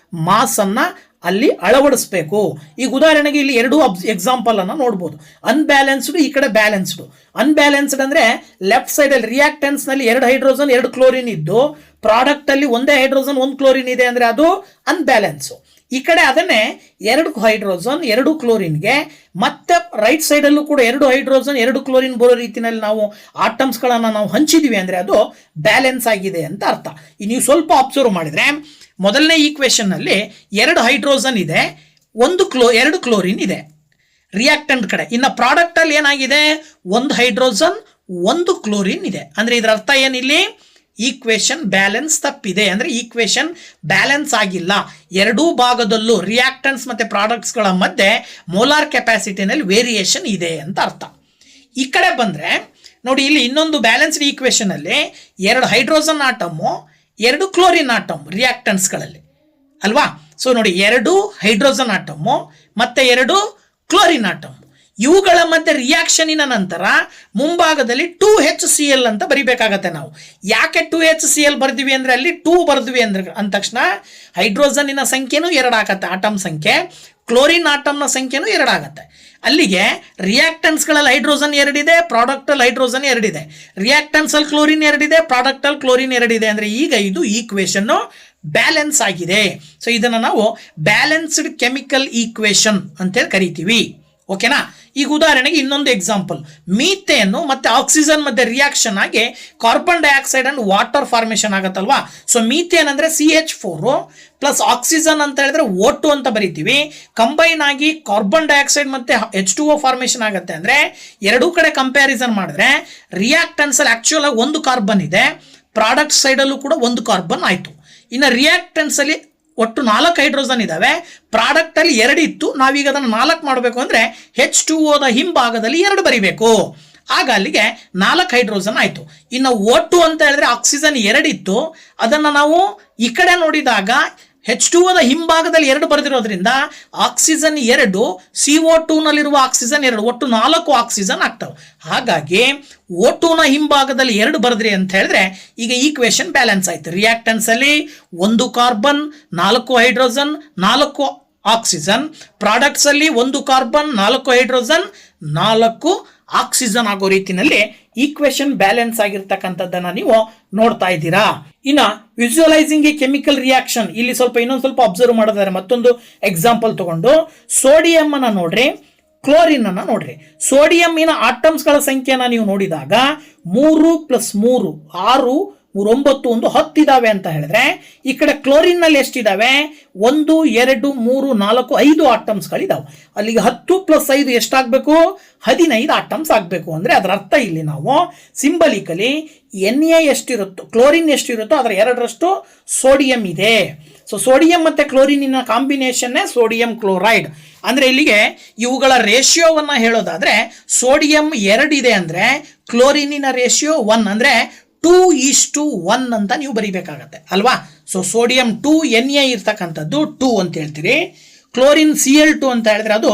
mass ಅನ್ನ ಅಲ್ಲಿ ಅಳವಡಿಸಬೇಕು. ಈಗ ಉದಾಹರಣೆಗೆ ಇಲ್ಲಿ 2 ಎಕ್ಸಾಂಪಲ್ ಅನ್ನು ನೋಡ್ಬೋದು. ಅನ್ಬ್ಯಾಲೆನ್ಸ್ಡ್, ಈ ಕಡೆ ಬ್ಯಾಲೆನ್ಸ್ಡ್. ಅನ್ಬ್ಯಾಲೆನ್ಸ್ಡ್ ಅಂದರೆ ಲೆಫ್ಟ್ ಸೈಡಲ್ಲಿ ರಿಯಾಕ್ಟೆಂಟ್ಸ್ನಲ್ಲಿ 2 ಹೈಡ್ರೋಜನ್ 2 ಕ್ಲೋರಿನ್ ಇದ್ದು ಪ್ರಾಡಕ್ಟಲ್ಲಿ ಒಂದೇ ಹೈಡ್ರೋಜನ್ 1 ಕ್ಲೋರಿನ್ ಇದೆ ಅಂದರೆ ಅದು ಅನ್ಬ್ಯಾಲೆನ್ಸು. ಈ ಕಡೆ ಅದನ್ನೇ 2 ಹೈಡ್ರೋಜನ್ 2 ಕ್ಲೋರಿನ್ಗೆ ಮತ್ತೆ ರೈಟ್ ಸೈಡಲ್ಲೂ ಕೂಡ 2 ಹೈಡ್ರೋಜನ್ 2 ಕ್ಲೋರಿನ್ ಬರೋ ರೀತಿಯಲ್ಲಿ ನಾವು ಆಟಮ್ಸ್ಗಳನ್ನು ನಾವು ಹಂಚಿದ್ದೀವಿ ಅಂದರೆ ಅದು ಬ್ಯಾಲೆನ್ಸ್ ಆಗಿದೆ ಅಂತ ಅರ್ಥ. ನೀವು ಸ್ವಲ್ಪ ಅಬ್ಸರ್ವ್ ಮಾಡಿದರೆ ಮೊದಲನೇ ಈಕ್ವೇಷನ್ನಲ್ಲಿ 2 ಹೈಡ್ರೋಜನ್ ಇದೆ, 2 ಕ್ಲೋರಿನ್ ಇದೆ ರಿಯಾಕ್ಟೆಂಟ್ ಕಡೆ. ಇನ್ನು ಪ್ರಾಡಕ್ಟಲ್ಲಿ ಏನಾಗಿದೆ, 1 ಹೈಡ್ರೋಜನ್ 1 ಕ್ಲೋರಿನ್ ಇದೆ. ಅಂದರೆ ಇದರ ಅರ್ಥ ಏನಿಲ್ಲಿ, ಈಕ್ವೇಷನ್ ಬ್ಯಾಲೆನ್ಸ್ ತಪ್ಪಿದೆ. ಅಂದರೆ ಈಕ್ವೇಷನ್ ಬ್ಯಾಲೆನ್ಸ್ ಆಗಿಲ್ಲ. ಎರಡೂ ಭಾಗದಲ್ಲೂ ರಿಯಾಕ್ಟೆಂಟ್ಸ್ ಮತ್ತು ಪ್ರಾಡಕ್ಟ್ಸ್ಗಳ ಮಧ್ಯೆ ಮೋಲಾರ್ ಕೆಪಾಸಿಟಿನಲ್ಲಿ ವೇರಿಯೇಷನ್ ಇದೆ ಅಂತ ಅರ್ಥ. ಈ ಕಡೆ ಬಂದರೆ ನೋಡಿ, ಇಲ್ಲಿ ಇನ್ನೊಂದು ಬ್ಯಾಲೆನ್ಸ್ಡ್ ಈಕ್ವೇಷನಲ್ಲಿ 2 ಹೈಡ್ರೋಜನ್ ಆಟಮು 2 ಕ್ಲೋರಿನ್ ಆಟಮ್ ರಿಯಾಕ್ಟೆಂಟ್ಸ್ಗಳಲ್ಲಿ ಅಲ್ವಾ. ಸೊ ನೋಡಿ, 2 ಹೈಡ್ರೋಜನ್ ಆಟಮು ಮತ್ತು 2 ಕ್ಲೋರಿನ್ ಆಟಮ್, ಇವುಗಳ ಮಧ್ಯೆ ರಿಯಾಕ್ಷನಿನ ನಂತರ ಮುಂಭಾಗದಲ್ಲಿ 2HCl ಅಂತ ಬರಿಬೇಕಾಗತ್ತೆ ನಾವು. ಯಾಕೆ 2HCl ಬರ್ದಿವಿ ಅಂದರೆ ಅಲ್ಲಿ 2 ಬರ್ದ್ವಿ ಅಂದ್ರೆ ಅಂದ ತಕ್ಷಣ ಹೈಡ್ರೋಜನ್ನಿನ ಸಂಖ್ಯೆನೂ 2 ಆಗತ್ತೆ, ಆಟಮ್ ಸಂಖ್ಯೆ. ಕ್ಲೋರಿನ್ ಆಟಮ್ನ ಸಂಖ್ಯೆನೂ 2 ಆಗುತ್ತೆ. ಅಲ್ಲಿಗೆ ರಿಯಾಕ್ಟೆಂಟ್ಸ್ಗಳಲ್ಲಿ ಹೈಡ್ರೋಜನ್ 2 ಇದೆ, ಪ್ರಾಡಕ್ಟಲ್ಲಿ ಹೈಡ್ರೋಜನ್ 2 ಇದೆ. ರಿಯಾಕ್ಟೆಂಟ್ಸಲ್ಲಿ ಕ್ಲೋರಿನ್ 2 ಇದೆ, ಪ್ರಾಡಕ್ಟಲ್ಲಿ ಕ್ಲೋರಿನ್ 2 ಇದೆ. ಅಂದರೆ ಈಗ ಇದು ಈಕ್ವೇಷನ್ನು ಬ್ಯಾಲೆನ್ಸ್ ಆಗಿದೆ. ಸೊ ಇದನ್ನು ನಾವು ಬ್ಯಾಲೆನ್ಸ್ಡ್ ಕೆಮಿಕಲ್ ಈಕ್ವೇಷನ್ ಅಂತೇಳಿ ಕರಿತೀವಿ. ಓಕೆನಾ. ಈಗ ಉದಾಹರಣೆಗೆ ಇನ್ನೊಂದು ಎಕ್ಸಾಂಪಲ್, ಮೀಥೇನು ಮತ್ತು ಆಕ್ಸಿಜನ್ ಮಧ್ಯೆ ರಿಯಾಕ್ಷನ್ ಆಗಿ carbon dioxide and water formation ಆಗುತ್ತಲ್ವಾ. ಸೊ ಮೀಥೇನ್ ಅಂದರೆ CH4 ಪ್ಲಸ್ ಆಕ್ಸಿಜನ್ ಅಂತ ಹೇಳಿದ್ರೆ O2 ಅಂತ ಬರಿತೀವಿ. ಕಂಬೈನ್ ಆಗಿ ಕಾರ್ಬನ್ ಡೈಆಕ್ಸೈಡ್ ಮತ್ತು H2O ಫಾರ್ಮೇಷನ್ ಆಗುತ್ತೆ. ಅಂದರೆ ಎರಡೂ ಕಡೆ ಕಂಪ್ಯಾರಿಸನ್ ಮಾಡಿದ್ರೆ ರಿಯಾಕ್ಟೆಂಟ್ಸಲ್ಲಿ ಆ್ಯಕ್ಚುಲ್ ಆಗಿ 1 ಕಾರ್ಬನ್ ಇದೆ, ಪ್ರಾಡಕ್ಟ್ ಸೈಡಲ್ಲೂ ಕೂಡ 1 ಕಾರ್ಬನ್ ಆಯಿತು. ಇನ್ನು ರಿಯಾಕ್ಟೆನ್ಸಲ್ಲಿ ಒಟ್ಟು 4 ಹೈಡ್ರೋಜನ್ ಇದ್ದಾವೆ, ಪ್ರಾಡಕ್ಟಲ್ಲಿ 2 ಇತ್ತು. ನಾವೀಗ ಅದನ್ನು 4 ಮಾಡಬೇಕು ಅಂದರೆ H2O ಹಿಂಭಾಗದಲ್ಲಿ 2 ಬರಿಬೇಕು. ಆಗ ಅಲ್ಲಿಗೆ 4 ಹೈಡ್ರೋಜನ್ ಆಯಿತು. ಇನ್ನು O2 ಅಂತ ಹೇಳಿದ್ರೆ ಆಕ್ಸಿಜನ್ 2 ಇತ್ತು, ಅದನ್ನು ನಾವು ಈ ಕಡೆ ನೋಡಿದಾಗ H2O ಹಿಂಭಾಗದಲ್ಲಿ 2 ಬರೆದಿರೋದ್ರಿಂದ ಆಕ್ಸಿಜನ್ 2, CO2 ನಲ್ಲಿರುವ ಆಕ್ಸಿಜನ್ 2, ಒಟ್ಟು 4 ಆಕ್ಸಿಜನ್ ಆಗ್ತವೆ. ಹಾಗಾಗಿ O2 ಹಿಂಭಾಗದಲ್ಲಿ 2 ಬರೆದ್ರಿ ಅಂತ ಹೇಳಿದ್ರೆ ಈಗ ಈಕ್ವೇಶನ್ ಬ್ಯಾಲೆನ್ಸ್ ಆಯ್ತು. ರಿಯಾಕ್ಟೆನ್ಸ್ ಅಲ್ಲಿ 1 ಕಾರ್ಬನ್, 4 ಹೈಡ್ರೋಜನ್, 4 ಆಕ್ಸಿಜನ್. ಪ್ರಾಡಕ್ಟ್ಸ್ ಅಲ್ಲಿ 1 ಕಾರ್ಬನ್, 4 ಹೈಡ್ರೋಜನ್, 4 ಆಕ್ಸಿಜನ್ ಆಗೋ ರೀತಿಯಲ್ಲಿ ಈಕ್ವೇಶನ್ ಬ್ಯಾಲೆನ್ಸ್ ಆಗಿರ್ತಕ್ಕಂಥದ್ದನ್ನ ನೀವು ನೋಡ್ತಾ ಇದ್ದೀರಾ. ಇನ್ನ ವಿಜುವಲೈಸಿಂಗ್ ಎ ಕೆಮಿಕಲ್ ರಿಯಾಕ್ಷನ್, ಇಲ್ಲಿ ಇನ್ನೊಂದು ಸ್ವಲ್ಪ ಅಬ್ಸರ್ವ್ ಮಾಡೋದಾದ್ರೆ ಮತ್ತೊಂದು ಎಕ್ಸಾಂಪಲ್ ತಗೊಂಡು ಸೋಡಿಯಂ ಅನ್ನ ನೋಡ್ರಿ, ಕ್ಲೋರಿನ್ ಅನ್ನ ನೋಡ್ರಿ. ಸೋಡಿಯಂನ ಆಟಮ್ಸ್ಗಳ ಸಂಖ್ಯೆನ ನೀವು ನೋಡಿದಾಗ 3 + 3 6, 9, 10 ಇದಾವೆ ಅಂತ ಹೇಳಿದ್ರೆ ಈ ಕಡೆ ಕ್ಲೋರಿನ್ ನಲ್ಲಿ ಎಷ್ಟಿದಾವೆ? 1, 2, 3, 4, 5 ಆಟಮ್ಸ್ಗಳಿದಾವೆ. ಅಲ್ಲಿಗೆ 10 + 5 ಎಷ್ಟಾಗಬೇಕು? 15 ಆಟಮ್ಸ್ ಆಗಬೇಕು. ಅಂದರೆ ಅದರ ಅರ್ಥ ಇಲ್ಲಿ ನಾವು ಸಿಂಬಲಿಕಲಿ Na ಎಷ್ಟಿರುತ್ತೋ, ಕ್ಲೋರಿನ್ ಎಷ್ಟಿರುತ್ತೋ ಅದರ 2ರಷ್ಟು ಸೋಡಿಯಂ ಇದೆ. ಸೊ ಸೋಡಿಯಂ ಮತ್ತು ಕ್ಲೋರಿನಿನ ಕಾಂಬಿನೇಷನ್ನೇ ಸೋಡಿಯಂ ಕ್ಲೋರೈಡ್. ಅಂದರೆ ಇಲ್ಲಿಗೆ ಇವುಗಳ ರೇಷಿಯೋವನ್ನು ಹೇಳೋದಾದರೆ ಸೋಡಿಯಂ 2 ಇದೆ ಅಂದರೆ ಕ್ಲೋರಿನಿನ ರೇಷಿಯೋ 1, ಅಂದರೆ 2:1 ಅಂತ ನೀವು ಬರೀಬೇಕಾಗತ್ತೆ ಅಲ್ವಾ. ಸೊ ಸೋಡಿಯಂ 2 Na ಇರ್ತಕ್ಕಂಥದ್ದು 2 ಅಂತ ಹೇಳ್ತೀರಿ, ಕ್ಲೋರಿನ್ Cl2 ಅಂತ ಹೇಳಿದ್ರೆ ಅದು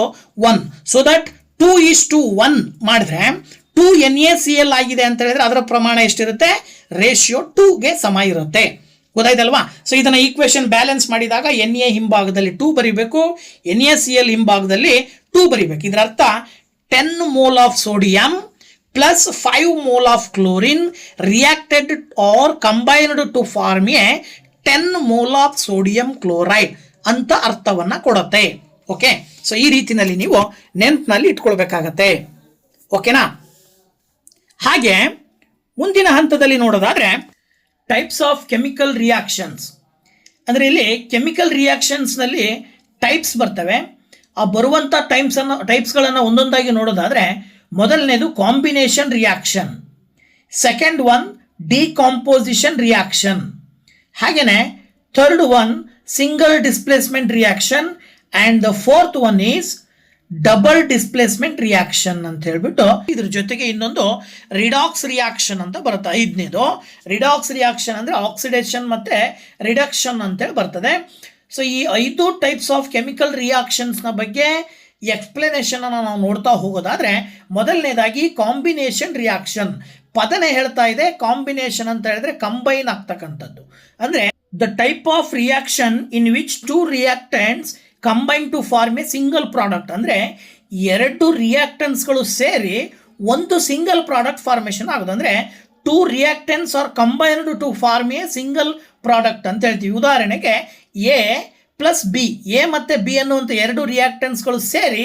1. ಸೊ ದಟ್ 2:1 ಮಾಡಿದ್ರೆ 2 NaCl ಆಗಿದೆ ಅಂತ ಹೇಳಿದ್ರೆ ಅದರ ಪ್ರಮಾಣ ಎಷ್ಟಿರುತ್ತೆ? ರೇಷಿಯೋ 2ಗೆ ಸಮ ಇರುತ್ತೆ. ಗೊತ್ತಾಯ್ತಲ್ವಾ. ಸೊ ಇದನ್ನ ಈಕ್ವೇಶನ್ ಬ್ಯಾಲೆನ್ಸ್ ಮಾಡಿದಾಗ Na ಹಿಂಭಾಗದಲ್ಲಿ 2 ಬರೀಬೇಕು, NaCl ಹಿಂಭಾಗದಲ್ಲಿ 2 ಬರೀಬೇಕು. ಇದರ ಅರ್ಥ 10 mole of sodium plus 5 mole of chlorine reacted or combined to form a 10 mole of sodium chloride ಅಂತ ಅರ್ಥವನ್ನ ಕೊಡುತ್ತೆ. ಓಕೆ, ಸೊ ಈ ರೀತಿಯಲ್ಲಿ ನೀವು ನೆನಪಿನಲ್ಲಿ ಇಟ್ಕೊಳ್ಬೇಕಾಗತ್ತೆ. ಓಕೆನಾ. ಹಾಗೆ ಮುಂದಿನ ಹಂತದಲ್ಲಿ ನೋಡೋದಾದ್ರೆ ಟೈಪ್ಸ್ ಆಫ್ ಕೆಮಿಕಲ್ ರಿಯಾಕ್ಷನ್ಸ್. ಅಂದರೆ ಇಲ್ಲಿ ಕೆಮಿಕಲ್ ರಿಯಾಕ್ಷನ್ಸ್ನಲ್ಲಿ ಟೈಪ್ಸ್ ಬರ್ತವೆ. ಆ ಬರುವಂಥ ಟೈಪ್ಸ್ಗಳನ್ನು ಒಂದೊಂದಾಗಿ ನೋಡೋದಾದರೆ ಮೊದಲನೇದು combination reaction, second one decomposition reaction, ಹಾಗೇನೆ third one single displacement reaction, and the fourth one is double displacement reaction ಅಂತ ಹೇಳ್ಬಿಟ್ಟು ಇದ್ರ ಜೊತೆಗೆ ಇನ್ನೊಂದು ರಿಡಾಕ್ಸ್ ರಿಯಾಕ್ಷನ್ ಅಂತ ಬರುತ್ತೆ. 5ನೇದು ರಿಡಾಕ್ಸ್ ರಿಯಾಕ್ಷನ್ ಅಂದರೆ ಆಕ್ಸಿಡೇಷನ್ ಮತ್ತು ರಿಡಕ್ಷನ್ ಅಂತೇಳಿ ಬರ್ತದೆ. ಸೊ ಈ 5 ಟೈಪ್ಸ್ ಆಫ್ ಕೆಮಿಕಲ್ ರಿಯಾಕ್ಷನ್ಸ್ನ ಬಗ್ಗೆ ಎಕ್ಸ್ಪ್ಲನೇಷನ್ ಅನ್ನು ನಾವು ನೋಡ್ತಾ ಹೋಗೋದಾದ್ರೆ ಮೊದಲನೇದಾಗಿ ಕಾಂಬಿನೇಷನ್ ರಿಯಾಕ್ಷನ್. ಪದನೇ ಹೇಳ್ತಾ ಇದೆ ಕಾಂಬಿನೇಷನ್ ಅಂತ ಹೇಳಿದ್ರೆ ಕಂಬೈನ್ ಆಗ್ತಕ್ಕಂಥದ್ದು. ಅಂದರೆ the type of reaction in which 2 reactants combine to form a single product. ಅಂದರೆ 2 ರಿಯಾಕ್ಟೆಂಟ್ಸ್ಗಳು ಸೇರಿ ಒಂದು ಸಿಂಗಲ್ ಪ್ರಾಡಕ್ಟ್ ಫಾರ್ಮೇಷನ್ ಆಗೋದು. ಅಂದರೆ 2 reactants are combined to form a single product ಅಂತ ಹೇಳ್ತೀವಿ. ಉದಾಹರಣೆಗೆ ಎ ಪ್ಲಸ್ ಬಿ, ಎ ಮತ್ತು ಬಿ ಅನ್ನುವಂಥ 2 ರಿಯಾಕ್ಟೆಂಟ್ಸ್ಗಳು ಸೇರಿ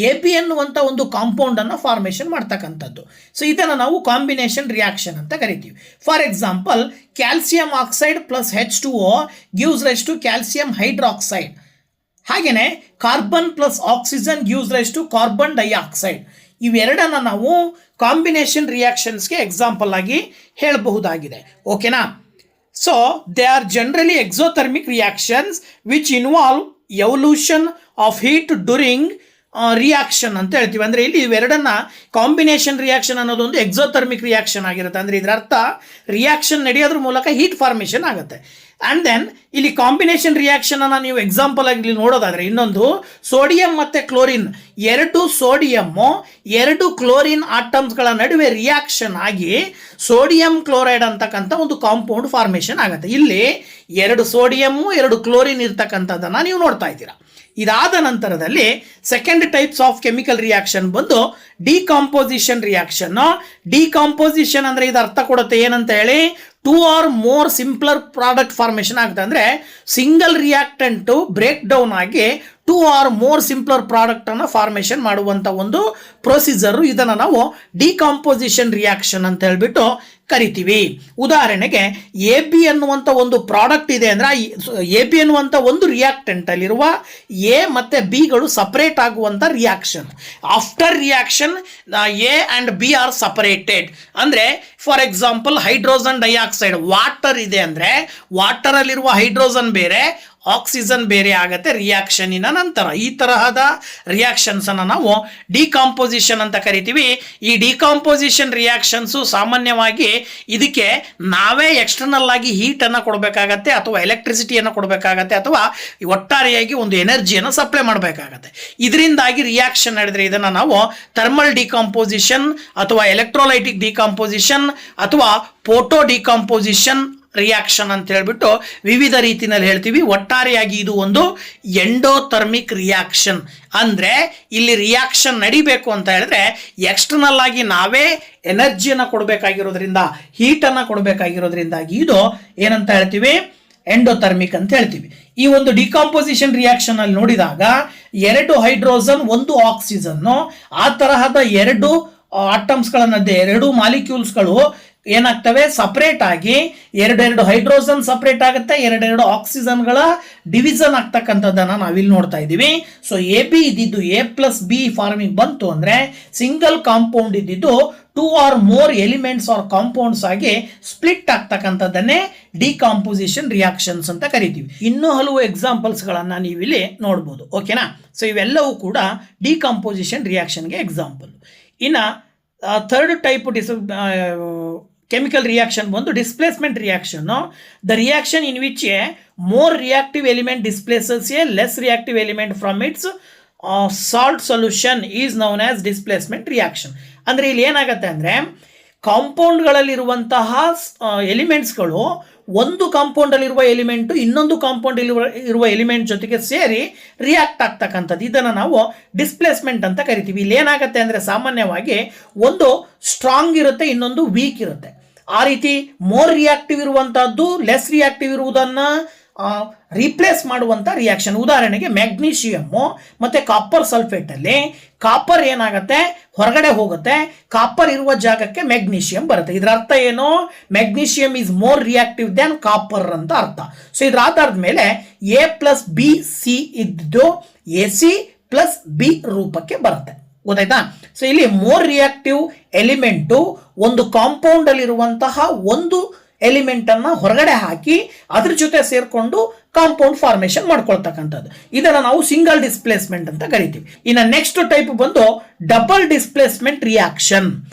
ಎ ಬಿ ಅನ್ನುವಂಥ ಒಂದು ಕಾಂಪೌಂಡನ್ನು ಫಾರ್ಮೇಷನ್ ಮಾಡ್ತಕ್ಕಂಥದ್ದು. ಸೊ ಇದನ್ನು ನಾವು ಕಾಂಬಿನೇಷನ್ ರಿಯಾಕ್ಷನ್ ಅಂತ ಕರಿತೀವಿ. For example calcium oxide plus H2O gives rise to calcium hydroxide. ಹಾಗೆಯೇ carbon plus oxygen gives rise to carbon dioxide. ಇವೆರಡನ್ನು ನಾವು ಕಾಂಬಿನೇಷನ್ ರಿಯಾಕ್ಷನ್ಸ್ಗೆ ಎಕ್ಸಾಂಪಲ್ ಆಗಿ ಹೇಳಬಹುದಾಗಿದೆ. ಓಕೆನಾ. So they are generally exothermic reactions which involve evolution of heat during reaction ಅಂತ ಹೇಳ್ತೀವಿ. ಅಂದರೆ ಇಲ್ಲಿ ಇವೆರಡನ್ನ ಕಾಂಬಿನೇಷನ್ ರಿಯಾಕ್ಷನ್ ಅನ್ನೋದು ಒಂದು ಎಕ್ಸೋಥರ್ಮಿಕ್ ರಿಯಾಕ್ಷನ್ ಆಗಿರುತ್ತೆ. ಅಂದರೆ ಇದರ ಅರ್ಥ ರಿಯಾಕ್ಷನ್ ನಡೆಯೋದ್ರ ಮೂಲಕ ಹೀಟ್ ಫಾರ್ಮೇಷನ್ ಆಗುತ್ತೆ. ಆ್ಯಂಡ್ ದೆನ್ ಇಲ್ಲಿ ಕಾಂಬಿನೇಷನ್ ರಿಯಾಕ್ಷನ್ ಅನ್ನು ನೀವು ಎಕ್ಸಾಂಪಲ್ ಆಗಿ ನೋಡೋದಾದರೆ ಇನ್ನೊಂದು ಸೋಡಿಯಂ ಮತ್ತು ಕ್ಲೋರಿನ್, 2 ಸೋಡಿಯಮ್ಮು 2 ಕ್ಲೋರಿನ್ ಆಟಮ್ಸ್ಗಳ ನಡುವೆ ರಿಯಾಕ್ಷನ್ ಆಗಿ ಸೋಡಿಯಂ ಕ್ಲೋರೈಡ್ ಅಂತಕ್ಕಂಥ ಒಂದು ಕಾಂಪೌಂಡ್ ಫಾರ್ಮೇಷನ್ ಆಗುತ್ತೆ. ಇಲ್ಲಿ 2 ಸೋಡಿಯಮ್ಮು 2 ಕ್ಲೋರಿನ್ ಇರ್ತಕ್ಕಂಥದ್ದನ್ನು ನೀವು ನೋಡ್ತಾ ಇದ್ದೀರಾ. ಇದಾದ ನಂತರದಲ್ಲಿ second types of chemical reaction ಬಂದು ಡಿಕಾಂಪೋಸಿಷನ್ ರಿಯಾಕ್ಷನ್. ಡಿಕಾಂಪೋಸಿಷನ್ ಅಂದರೆ ಇದು ಅರ್ಥ ಕೊಡುತ್ತೆ ಏನಂತ ಹೇಳಿ, 2 or more simpler product formation ಆಗುತ್ತೆ. ಅಂದರೆ ಸಿಂಗಲ್ ರಿಯಾಕ್ಟೆಂಟು ಬ್ರೇಕ್ ಡೌನ್ ಆಗಿ 2 or more ಸಿಂಪ್ಲರ್ ಪ್ರಾಡಕ್ಟನ್ನು ಫಾರ್ಮೇಷನ್ ಮಾಡುವಂಥ ಒಂದು ಪ್ರೊಸೀಜರು. ಇದನ್ನು ನಾವು ಡಿಕಾಂಪೋಸಿಷನ್ ರಿಯಾಕ್ಷನ್ ಅಂತ ಹೇಳ್ಬಿಟ್ಟು ಕರಿತೀವಿ. ಉದಾಹರಣೆಗೆ ಎ ಬಿ ಅನ್ನುವಂಥ ಒಂದು ಪ್ರಾಡಕ್ಟ್ ಇದೆ ಅಂದರೆ ಎ ಬಿ ಅನ್ನುವಂಥ ಒಂದು ರಿಯಾಕ್ಟೆಂಟ್ ಅಲ್ಲಿರುವ ಎ ಮತ್ತು ಬಿಗಳು ಸಪರೇಟ್ ಆಗುವಂಥ ರಿಯಾಕ್ಷನ್. After reaction A and B are separated. ಅಂದರೆ for example hydrogen dioxide water ಇದೆ ಅಂದರೆ ವಾಟರಲ್ಲಿರುವ ಹೈಡ್ರೋಜನ್ ಬೇರೆ ಆಕ್ಸಿಜನ್ ಬೇರೆ ಆಗುತ್ತೆ ರಿಯಾಕ್ಷನಿನ ನಂತರ. ಈ ತರಹದ ರಿಯಾಕ್ಷನ್ಸನ್ನು ನಾವು ಡಿಕಾಂಪೋಸಿಷನ್ ಅಂತ ಕರಿತೀವಿ. ಈ ಡಿಕಾಂಪೋಸಿಷನ್ ರಿಯಾಕ್ಷನ್ಸು ಸಾಮಾನ್ಯವಾಗಿ ಇದಕ್ಕೆ ನಾವೇ ಎಕ್ಸ್ಟರ್ನಲ್ ಆಗಿ ಹೀಟನ್ನು ಕೊಡಬೇಕಾಗತ್ತೆ ಅಥವಾ ಎಲೆಕ್ಟ್ರಿಸಿಟಿಯನ್ನು ಕೊಡಬೇಕಾಗತ್ತೆ ಅಥವಾ ಒಟ್ಟಾರೆಯಾಗಿ ಒಂದು ಎನರ್ಜಿಯನ್ನು ಸಪ್ಲೈ ಮಾಡಬೇಕಾಗತ್ತೆ. ಇದರಿಂದಾಗಿ ರಿಯಾಕ್ಷನ್ ನಡೆದರೆ ಇದನ್ನು ನಾವು ಥರ್ಮಲ್ ಡಿಕಾಂಪೋಸಿಷನ್ ಅಥವಾ ಎಲೆಕ್ಟ್ರೋಲೈಟಿಕ್ ಡಿಕಾಂಪೋಸಿಷನ್ ಅಥವಾ ಫೋಟೋ ಡಿಕಾಂಪೋಸಿಷನ್ ರಿಯಾಕ್ಷನ್ ಅಂತ ಹೇಳ್ಬಿಟ್ಟು ವಿವಿಧ ರೀತಿಯಲ್ಲಿ ಹೇಳ್ತೀವಿ. ಒಟ್ಟಾರೆಯಾಗಿ ಇದು ಒಂದು ಎಂಡೋಥರ್ಮಿಕ್ ರಿಯಾಕ್ಷನ್. ಅಂದರೆ ಇಲ್ಲಿ ರಿಯಾಕ್ಷನ್ ನಡಿಬೇಕು ಅಂತ ಹೇಳಿದ್ರೆ ಎಕ್ಸ್ಟರ್ನಲ್ ಆಗಿ ನಾವೇ ಎನರ್ಜಿಯನ್ನು ಕೊಡಬೇಕಾಗಿರೋದ್ರಿಂದ ಹೀಟನ್ನು ಕೊಡಬೇಕಾಗಿರೋದ್ರಿಂದಾಗಿ ಇದು ಏನಂತ ಹೇಳ್ತೀವಿ, ಎಂಡೋಥರ್ಮಿಕ್ ಅಂತ ಹೇಳ್ತೀವಿ. ಈ ಒಂದು ಡಿಕಾಂಪೋಸಿಷನ್ ರಿಯಾಕ್ಷನ್ ಅಲ್ಲಿ ನೋಡಿದಾಗ 2 ಹೈಡ್ರೋಜನ್ 1 ಆಕ್ಸಿಜನ್ನು ಆ ತರಹದ 2 ಆಟಮ್ಸ್ಗಳನ್ನು 2 ಮಾಲಿಕ್ಯೂಲ್ಸ್ಗಳು ಏನಾಗ್ತವೆ, ಸಪ್ರೇಟ್ ಆಗಿ 2 ಹೈಡ್ರೋಜನ್ ಸಪ್ರೇಟ್ ಆಗುತ್ತೆ, 2 ಆಕ್ಸಿಜನ್ಗಳ ಡಿವಿಷನ್ ಆಗ್ತಕ್ಕಂಥದ್ದನ್ನು ನಾವಿಲ್ಲಿ ನೋಡ್ತಾ ಇದ್ದೀವಿ. ಸೊ ಎ ಬಿ ಇದ್ದಿದ್ದು ಎ ಪ್ಲಸ್ ಬಿ ಫಾರ್ಮಿಂಗ್ ಬಂತು ಅಂದರೆ ಸಿಂಗಲ್ ಕಾಂಪೌಂಡ್ ಇದ್ದಿದ್ದು 2 or more elements are compounds ಆಗಿ ಸ್ಪ್ಲಿಟ್ ಆಗ್ತಕ್ಕಂಥದ್ದನ್ನೇ ಡಿಕಾಂಪೋಸಿಷನ್ ರಿಯಾಕ್ಷನ್ಸ್ ಅಂತ ಕರಿತೀವಿ. ಇನ್ನೂ ಹಲವು ಎಕ್ಸಾಂಪಲ್ಸ್ಗಳನ್ನು ನೀವಿಲ್ಲಿ ನೋಡ್ಬೋದು. ಓಕೆನಾ. ಸೊ ಇವೆಲ್ಲವೂ ಕೂಡ ಡಿಕಾಂಪೋಸಿಷನ್ ರಿಯಾಕ್ಷನ್ಗೆ ಎಕ್ಸಾಂಪಲ್. ಇನ್ನು ಥರ್ಡ್ ಟೈಪ್ chemical reaction ಬಂದು displacement reaction. The reaction in which A more reactive element displaces A less reactive element from its salt solution is known as displacement reaction. ಅಂದರೆ ಇಲ್ಲಿ ಏನಾಗುತ್ತೆ ಅಂದರೆ ಕಾಂಪೌಂಡ್ಗಳಲ್ಲಿರುವಂತಹ ಎಲಿಮೆಂಟ್ಸ್ಗಳು ಒಂದು ಕಾಂಪೌಂಡಲ್ಲಿರುವ element ಇನ್ನೊಂದು compound ಇರುವ element ಜೊತೆಗೆ ಸೇರಿ ರಿಯಾಕ್ಟ್ ಆಗ್ತಕ್ಕಂಥದ್ದು, ಇದನ್ನು ನಾವು ಡಿಸ್ಪ್ಲೇಸ್ಮೆಂಟ್ ಅಂತ ಕರಿತೀವಿ. ಇಲ್ಲಿ ಏನಾಗುತ್ತೆ ಅಂದರೆ ಸಾಮಾನ್ಯವಾಗಿ ಒಂದು ಸ್ಟ್ರಾಂಗ್ ಇರುತ್ತೆ, ಇನ್ನೊಂದು ವೀಕ್ ಇರುತ್ತೆ. ಆ ರೀತಿ ಮೋರ್ ರಿಯಾಕ್ಟಿವ್ ಇರುವಂಥದ್ದು ಲೆಸ್ ರಿಯಾಕ್ಟಿವ್ ಇರುವುದನ್ನು ರೀಪ್ಲೇಸ್ ಮಾಡುವಂಥ ರಿಯಾಕ್ಷನ್. ಉದಾಹರಣೆಗೆ ಮ್ಯಾಗ್ನೀಷಿಯಮ್ಮು ಮತ್ತು ಕಾಪರ್ ಸಲ್ಫೇಟಲ್ಲಿ ಕಾಪರ್ ಏನಾಗುತ್ತೆ, ಹೊರಗಡೆ ಹೋಗುತ್ತೆ, ಕಾಪರ್ ಇರುವ ಜಾಗಕ್ಕೆ ಮ್ಯಾಗ್ನೀಷಿಯಂ ಬರುತ್ತೆ. ಇದರ ಅರ್ಥ ಏನು, magnesium is more reactive than copper ಅಂತ ಅರ್ಥ. ಸೊ ಇದರ ಆಧಾರದ ಮೇಲೆ ಎ ಪ್ಲಸ್ ಬಿ ಸಿ ಇದ್ದು ಎ ಸಿ ಪ್ಲಸ್ ಬಿ ರೂಪಕ್ಕೆ ಬರುತ್ತೆ. ಗೊತ್ತಾಯ್ತಾ. ಸೊ ಇಲ್ಲಿ ಮೋರ್ ರಿಯಾಕ್ಟಿವ್ ಎಲಿಮೆಂಟು ಒಂದು ಕಾಂಪೌಂಡ್ ಅಲ್ಲಿರುವಂತಹ ಒಂದು ಎಲಿಮೆಂಟನ್ನು ಹೊರಗಡೆ ಹಾಕಿ ಅದ್ರ ಜೊತೆ ಸೇರಿಕೊಂಡು ಕಾಂಪೌಂಡ್ ಫಾರ್ಮೇಷನ್ ಮಾಡ್ಕೊಳ್ತಕ್ಕಂಥದ್ದು, ಇದನ್ನು ನಾವು ಸಿಂಗಲ್ ಡಿಸ್ಪ್ಲೇಸ್ಮೆಂಟ್ ಅಂತ ಕರಿತೀವಿ. ಇನ್ನು ನೆಕ್ಸ್ಟ್ ಟೈಪ್ ಬಂದು ಡಬಲ್ ಡಿಸ್ಪ್ಲೇಸ್ಮೆಂಟ್ ರಿಯಾಕ್ಷನ್.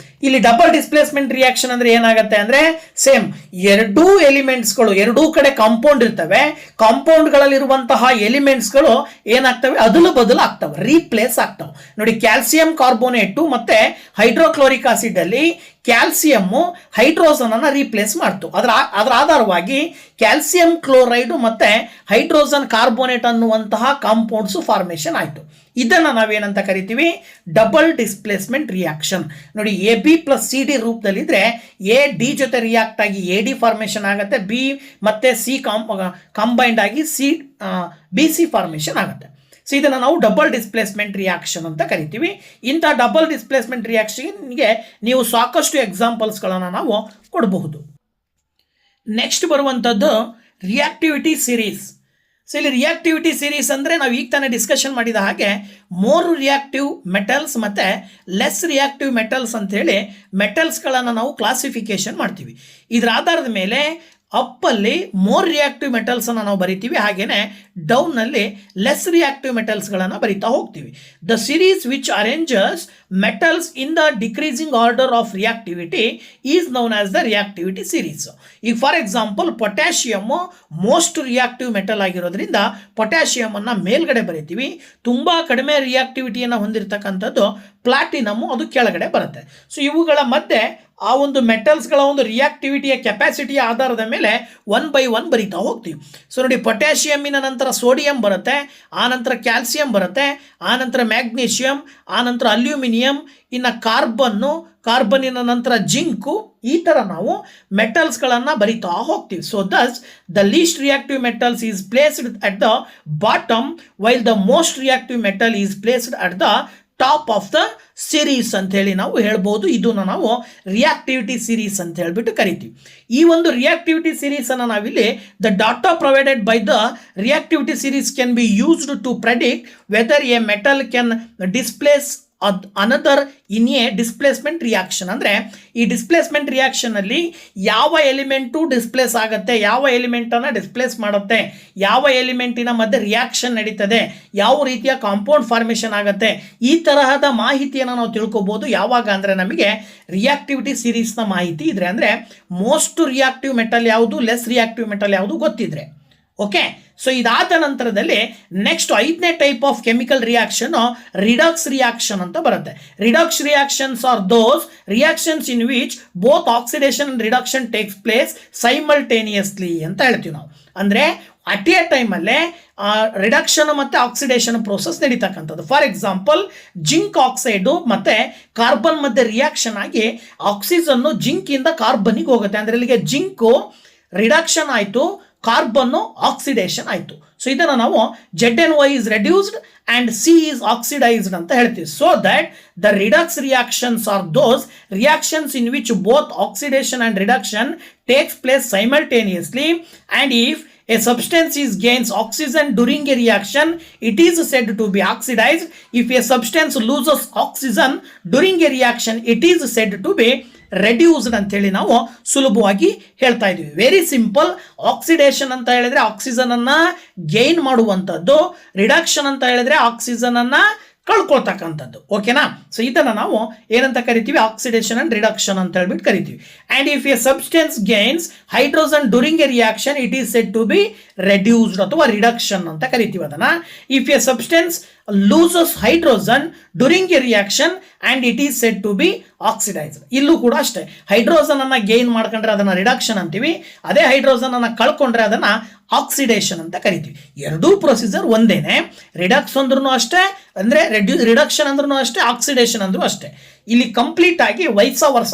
ಇಲ್ಲಿ ಡಬಲ್ ಡಿಸ್ಪ್ಲೇಸ್ಮೆಂಟ್ ರಿಯಾಕ್ಷನ್ ಅಂದ್ರೆ ಏನಾಗುತ್ತೆ ಅಂದ್ರೆ ಸೇಮ್ 2 ಎಲಿಮೆಂಟ್ಸ್ಗಳು 2 ಕಡೆ ಕಾಂಪೌಂಡ್ ಇರ್ತವೆ, ಕಾಂಪೌಂಡ್ಗಳಲ್ಲಿರುವಂತಹ ಎಲಿಮೆಂಟ್ಸ್ಗಳು ಏನಾಗ್ತವೆ, ಅದಲು ಬದಲು ಆಗ್ತವೆ, ರೀಪ್ಲೇಸ್ ಆಗ್ತವೆ. ನೋಡಿ, ಕ್ಯಾಲ್ಸಿಯಂ ಕಾರ್ಬೋನೇಟು ಮತ್ತೆ ಹೈಡ್ರೋಕ್ಲೋರಿಕ್ ಆಸಿಡ್ ಅಲ್ಲಿ ಕ್ಯಾಲ್ಸಿಯಮ್ಮು ಹೈಡ್ರೋಜನ್ ಅನ್ನು ರೀಪ್ಲೇಸ್ ಮಾಡ್ತು. ಅದರ ಆಧಾರವಾಗಿ ಕ್ಯಾಲ್ಸಿಯಂ ಕ್ಲೋರೈಡ್ ಮತ್ತೆ ಹೈಡ್ರೋಜನ್ ಕಾರ್ಬೋನೇಟ್ ಅನ್ನುವಂತಹ ಕಾಂಪೌಂಡ್ಸ್ ಫಾರ್ಮೇಷನ್ ಆಯಿತು. ಇದನ್ನು ನಾವೇನಂತ ಕರಿತೀವಿ, ಡಬಲ್ ಡಿಸ್ಪ್ಲೇಸ್ಮೆಂಟ್ ರಿಯಾಕ್ಷನ್. ನೋಡಿ, A B plus C D ರೂಪದಲ್ಲಿದ್ದರೆ ಎ ಡಿ ಜೊತೆ ರಿಯಾಕ್ಟ್ ಆಗಿ ಎ ಡಿ ಫಾರ್ಮೇಷನ್ ಆಗುತ್ತೆ, ಬಿ ಮತ್ತು ಸಿ ಕಂಬೈಂಡ್ ಆಗಿ ಬಿ ಸಿ ಫಾರ್ಮೇಷನ್ ಆಗುತ್ತೆ. ಸೊ ಇದನ್ನು ನಾವು ಡಬಲ್ ಡಿಸ್ಪ್ಲೇಸ್ಮೆಂಟ್ ರಿಯಾಕ್ಷನ್ ಅಂತ ಕರಿತೀವಿ. ಇಂಥ ಡಬಲ್ ಡಿಸ್ಪ್ಲೇಸ್ಮೆಂಟ್ ರಿಯಾಕ್ಷನ್ಗೆ ನೀವು ಸಾಕಷ್ಟು ಎಕ್ಸಾಂಪಲ್ಸ್ಗಳನ್ನು ನಾವು ಕೊಡಬಹುದು. ನೆಕ್ಸ್ಟ್ ಬರುವಂಥದ್ದು ರಿಯಾಕ್ಟಿವಿಟಿ ಸೀರೀಸ್. ಸೊ ಇಲ್ಲಿ ರಿಯಾಕ್ಟಿವಿಟಿ ಸೀರೀಸ್ ಅಂದರೆ ನಾವು ಈಗ ತಾನೇ ಡಿಸ್ಕಷನ್ ಮಾಡಿದ ಹಾಗೆ ಮೋರ್ ರಿಯಾಕ್ಟಿವ್ ಮೆಟಲ್ಸ್ ಮತ್ತು ಲೆಸ್ ರಿಯಾಕ್ಟಿವ್ ಮೆಟಲ್ಸ್ ಅಂತೇಳಿ ಮೆಟಲ್ಸ್ಗಳನ್ನು ನಾವು ಕ್ಲಾಸಿಫಿಕೇಶನ್ ಮಾಡ್ತೀವಿ. ಇದರ ಆಧಾರದ ಮೇಲೆ ಅಪ್ಪಲ್ಲಿ ಮೋರ್ ರಿಯಾಕ್ಟಿವ್ ಮೆಟಲ್ಸನ್ನು ನಾವು ಬರಿತೀವಿ, ಹಾಗೆಯೇ ಡೌನ್ನಲ್ಲಿ ಲೆಸ್ ರಿಯಾಕ್ಟಿವ್ ಮೆಟಲ್ಸ್ಗಳನ್ನು ಬರಿತಾ ಹೋಗ್ತೀವಿ. The series which arranges metals in the decreasing order of reactivity is known as the reactivity series. ಈಗ for example potassium most reactive metal ಆಗಿರೋದ್ರಿಂದ ಪೊಟ್ಯಾಷಿಯಮನ್ನು ಮೇಲ್ಗಡೆ ಬರಿತೀವಿ. ತುಂಬ ಕಡಿಮೆ ರಿಯಾಕ್ಟಿವಿಟಿಯನ್ನು ಹೊಂದಿರತಕ್ಕಂಥದ್ದು ಪ್ಲಾಟಿನಮ್ಮು, ಅದು ಕೆಳಗಡೆ ಬರುತ್ತೆ. ಸೊ ಇವುಗಳ ಮಧ್ಯೆ ಆ ಒಂದು ಮೆಟಲ್ಸ್ಗಳ ಒಂದು ರಿಯಾಕ್ಟಿವಿಟಿಯ ಕೆಪಾಸಿಟಿಯ ಆಧಾರದ ಮೇಲೆ 1 by 1 ಬರಿತಾ ಹೋಗ್ತೀವಿ. ಸೊ ನೋಡಿ, ಪೊಟ್ಯಾಷಿಯಮ್ಮಿನ ನಂತರ ಸೋಡಿಯಂ ಬರುತ್ತೆ, ಆನಂತರ ಕ್ಯಾಲ್ಸಿಯಂ ಬರುತ್ತೆ, ಆನಂತರ ಮ್ಯಾಗ್ನೀಷಿಯಂ, ಆನಂತರ ಅಲ್ಯೂಮಿನಿಯಂ, ಇನ್ನು ಕಾರ್ಬನ್ನಿನ ನಂತರ ಜಿಂಕು. ಈ ಥರ ನಾವು ಮೆಟಲ್ಸ್ಗಳನ್ನು ಬರಿತಾ ಹೋಗ್ತೀವಿ. So Dus the least reactive metals is placed at the bottom while the most reactive metal is placed at the top of the series ಅಂತ ಹೇಳಿ ನಾವು ಹೇಳ್ಬೋದು. ಇದನ್ನ ನಾವು ರಿಯಾಕ್ಟಿವಿಟಿ ಸಿರೀಸ್ ಅಂತ ಹೇಳ್ಬಿಟ್ಟು ಕರಿತೀವಿ. ಈ ಒಂದು ರಿಯಾಕ್ಟಿವಿಟಿ ಸಿರೀಸ್ ಅನ್ನು ನಾವಿಲ್ಲಿ the data provided by the reactivity series can be used to predict whether a metal can displace another in a displacement reaction. ಅಂದರೆ ಈ ಡಿಸ್ಪ್ಲೇಸ್ಮೆಂಟ್ ರಿಯಾಕ್ಷನ್ ಅಲ್ಲಿ ಯಾವ ಎಲಿಮೆಂಟು ಡಿಸ್ಪ್ಲೇಸ್ ಆಗುತ್ತೆ, ಯಾವ ಎಲಿಮೆಂಟನ್ನು ಡಿಸ್ಪ್ಲೇಸ್ ಮಾಡುತ್ತೆ, ಯಾವ ಎಲಿಮೆಂಟಿನ ಮಧ್ಯೆ ರಿಯಾಕ್ಷನ್ ನಡೀತದೆ, ಯಾವ ರೀತಿಯ ಕಾಂಪೌಂಡ್ ಫಾರ್ಮೇಷನ್ ಆಗುತ್ತೆ, ಈ ತರಹದ ಮಾಹಿತಿಯನ್ನು ನಾವು ತಿಳ್ಕೊಬೋದು. ಯಾವಾಗ ಅಂದರೆ ನಮಗೆ ರಿಯಾಕ್ಟಿವಿಟಿ ಸಿರೀಸ್ನ ಮಾಹಿತಿ ಇದ್ರೆ, ಅಂದರೆ ಮೋಸ್ಟ್ ರಿಯಾಕ್ಟಿವ್ ಮೆಟಲ್ ಯಾವುದು, ಲೆಸ್ ರಿಯಾಕ್ಟಿವ್ ಮೆಟಲ್ ಯಾವುದು ಗೊತ್ತಿದ್ರೆ. ಓಕೆ, ಸೊ ಇದಾದ ನಂತರದಲ್ಲಿ ನೆಕ್ಸ್ಟ್ 5ನೇ type of chemical reaction redox reaction ಅಂತ ಬರುತ್ತೆ. Redox reactions are those reactions in which both oxidation and reduction takes place simultaneously ಅಂತ ಹೇಳ್ತೀವಿ ನಾವು. ಅಂದರೆ ಅಟ್ ಎ ಟೈಮಲ್ಲೇ ರಿಡಕ್ಷನ್ ಮತ್ತು ಆಕ್ಸಿಡೇಷನ್ ಪ್ರೋಸೆಸ್ ನಡೀತಕ್ಕಂಥದ್ದು. ಫಾರ್ ಎಕ್ಸಾಂಪಲ್, ಜಿಂಕ್ ಆಕ್ಸೈಡು ಮತ್ತು ಕಾರ್ಬನ್ ಮಧ್ಯೆ ರಿಯಾಕ್ಷನ್ ಆಗಿ ಆಕ್ಸಿಜನ್ನು ಜಿಂಕಿಂದ ಕಾರ್ಬನ್ನಿಗೆ ಹೋಗುತ್ತೆ. ಅಂದರೆ ಇಲ್ಲಿಗೆ ಜಿಂಕು ರಿಡಕ್ಷನ್ ಆಯಿತು, ಕಾರ್ಬನ್ನು ಆಕ್ಸಿಡೇಷನ್ ಆಯಿತು. ಸೊ ಇದನ್ನು ನಾವು ZnO is reduced and C is oxidized ಅಂತ ಹೇಳ್ತೀವಿ. So that the redox reactions are those reactions in which both oxidation and reduction takes place simultaneously, and if a substance is gains oxygen during a reaction, it is said to be oxidized. If a substance loses oxygen during a reaction, it is said to be reduced ಅಂತೇಳಿ ನಾವು ಸುಲಭವಾಗಿ ಹೇಳ್ತಾ ಇದ್ದೀವಿ. Very simple. Oxidation ಅಂತ ಹೇಳಿದ್ರೆ oxygen ಅನ್ನ gain ಮಾಡುವಂಥದ್ದು, reduction ಅಂತ ಹೇಳಿದ್ರೆ ಆಕ್ಸಿಜನ್ ಅನ್ನ ಕಳ್ಕೊಳ್ತಕ್ಕಂಥದ್ದು. ಓಕೆನಾ? ಸೊ ಇದನ್ನು ನಾವು ಏನಂತ ಕರಿತೀವಿ, ಆಕ್ಸಿಡೇಷನ್ ಅಂಡ್ ರಿಡಕ್ಷನ್ ಅಂತ ಹೇಳ್ಬಿಟ್ಟು ಕರಿತೀವಿ. And if a substance gains hydrogen during a reaction, it is said to be reduced ಅಥವಾ ರಿಡಕ್ಷನ್ ಅಂತ ಕರಿತೀವಿ ಅದನ್ನ. If a substance loses hydrogen during a reaction and it is said to be oxidised. ಇಲ್ಲೂ ಕೂಡ ಅಷ್ಟೇ, hydrogen ಅನ್ನ gain ಮಾಡ್ಕೊಂಡ್ರೆ ಅದನ್ನ ರಿಡಕ್ಷನ್ ಅಂತೀವಿ, ಅದೇ ಹೈಡ್ರೋಜನ್ ಅನ್ನ ಕಳ್ಕೊಂಡ್ರೆ ಅದನ್ನ ಆಕ್ಸಿಡೇಷನ್ ಅಂತ ಕರಿತೀವಿ. ಎರಡೂ ಪ್ರೊಸೀಜರ್ ಒಂದೇನೆ. ರಿಡಕ್ಸ್ ಅಂದ್ರೂ ಅಷ್ಟೇ, ಅಂದರೆ ರಿಡಕ್ಷನ್ ಅಂದ್ರೂ ಅಷ್ಟೇ, ಆಕ್ಸಿಡೇಷನ್ ಅಂದ್ರೂ ಅಷ್ಟೇ. ಇಲ್ಲಿ ಕಂಪ್ಲೀಟ್ ಆಗಿ ವೈಸ ವರ್ಷ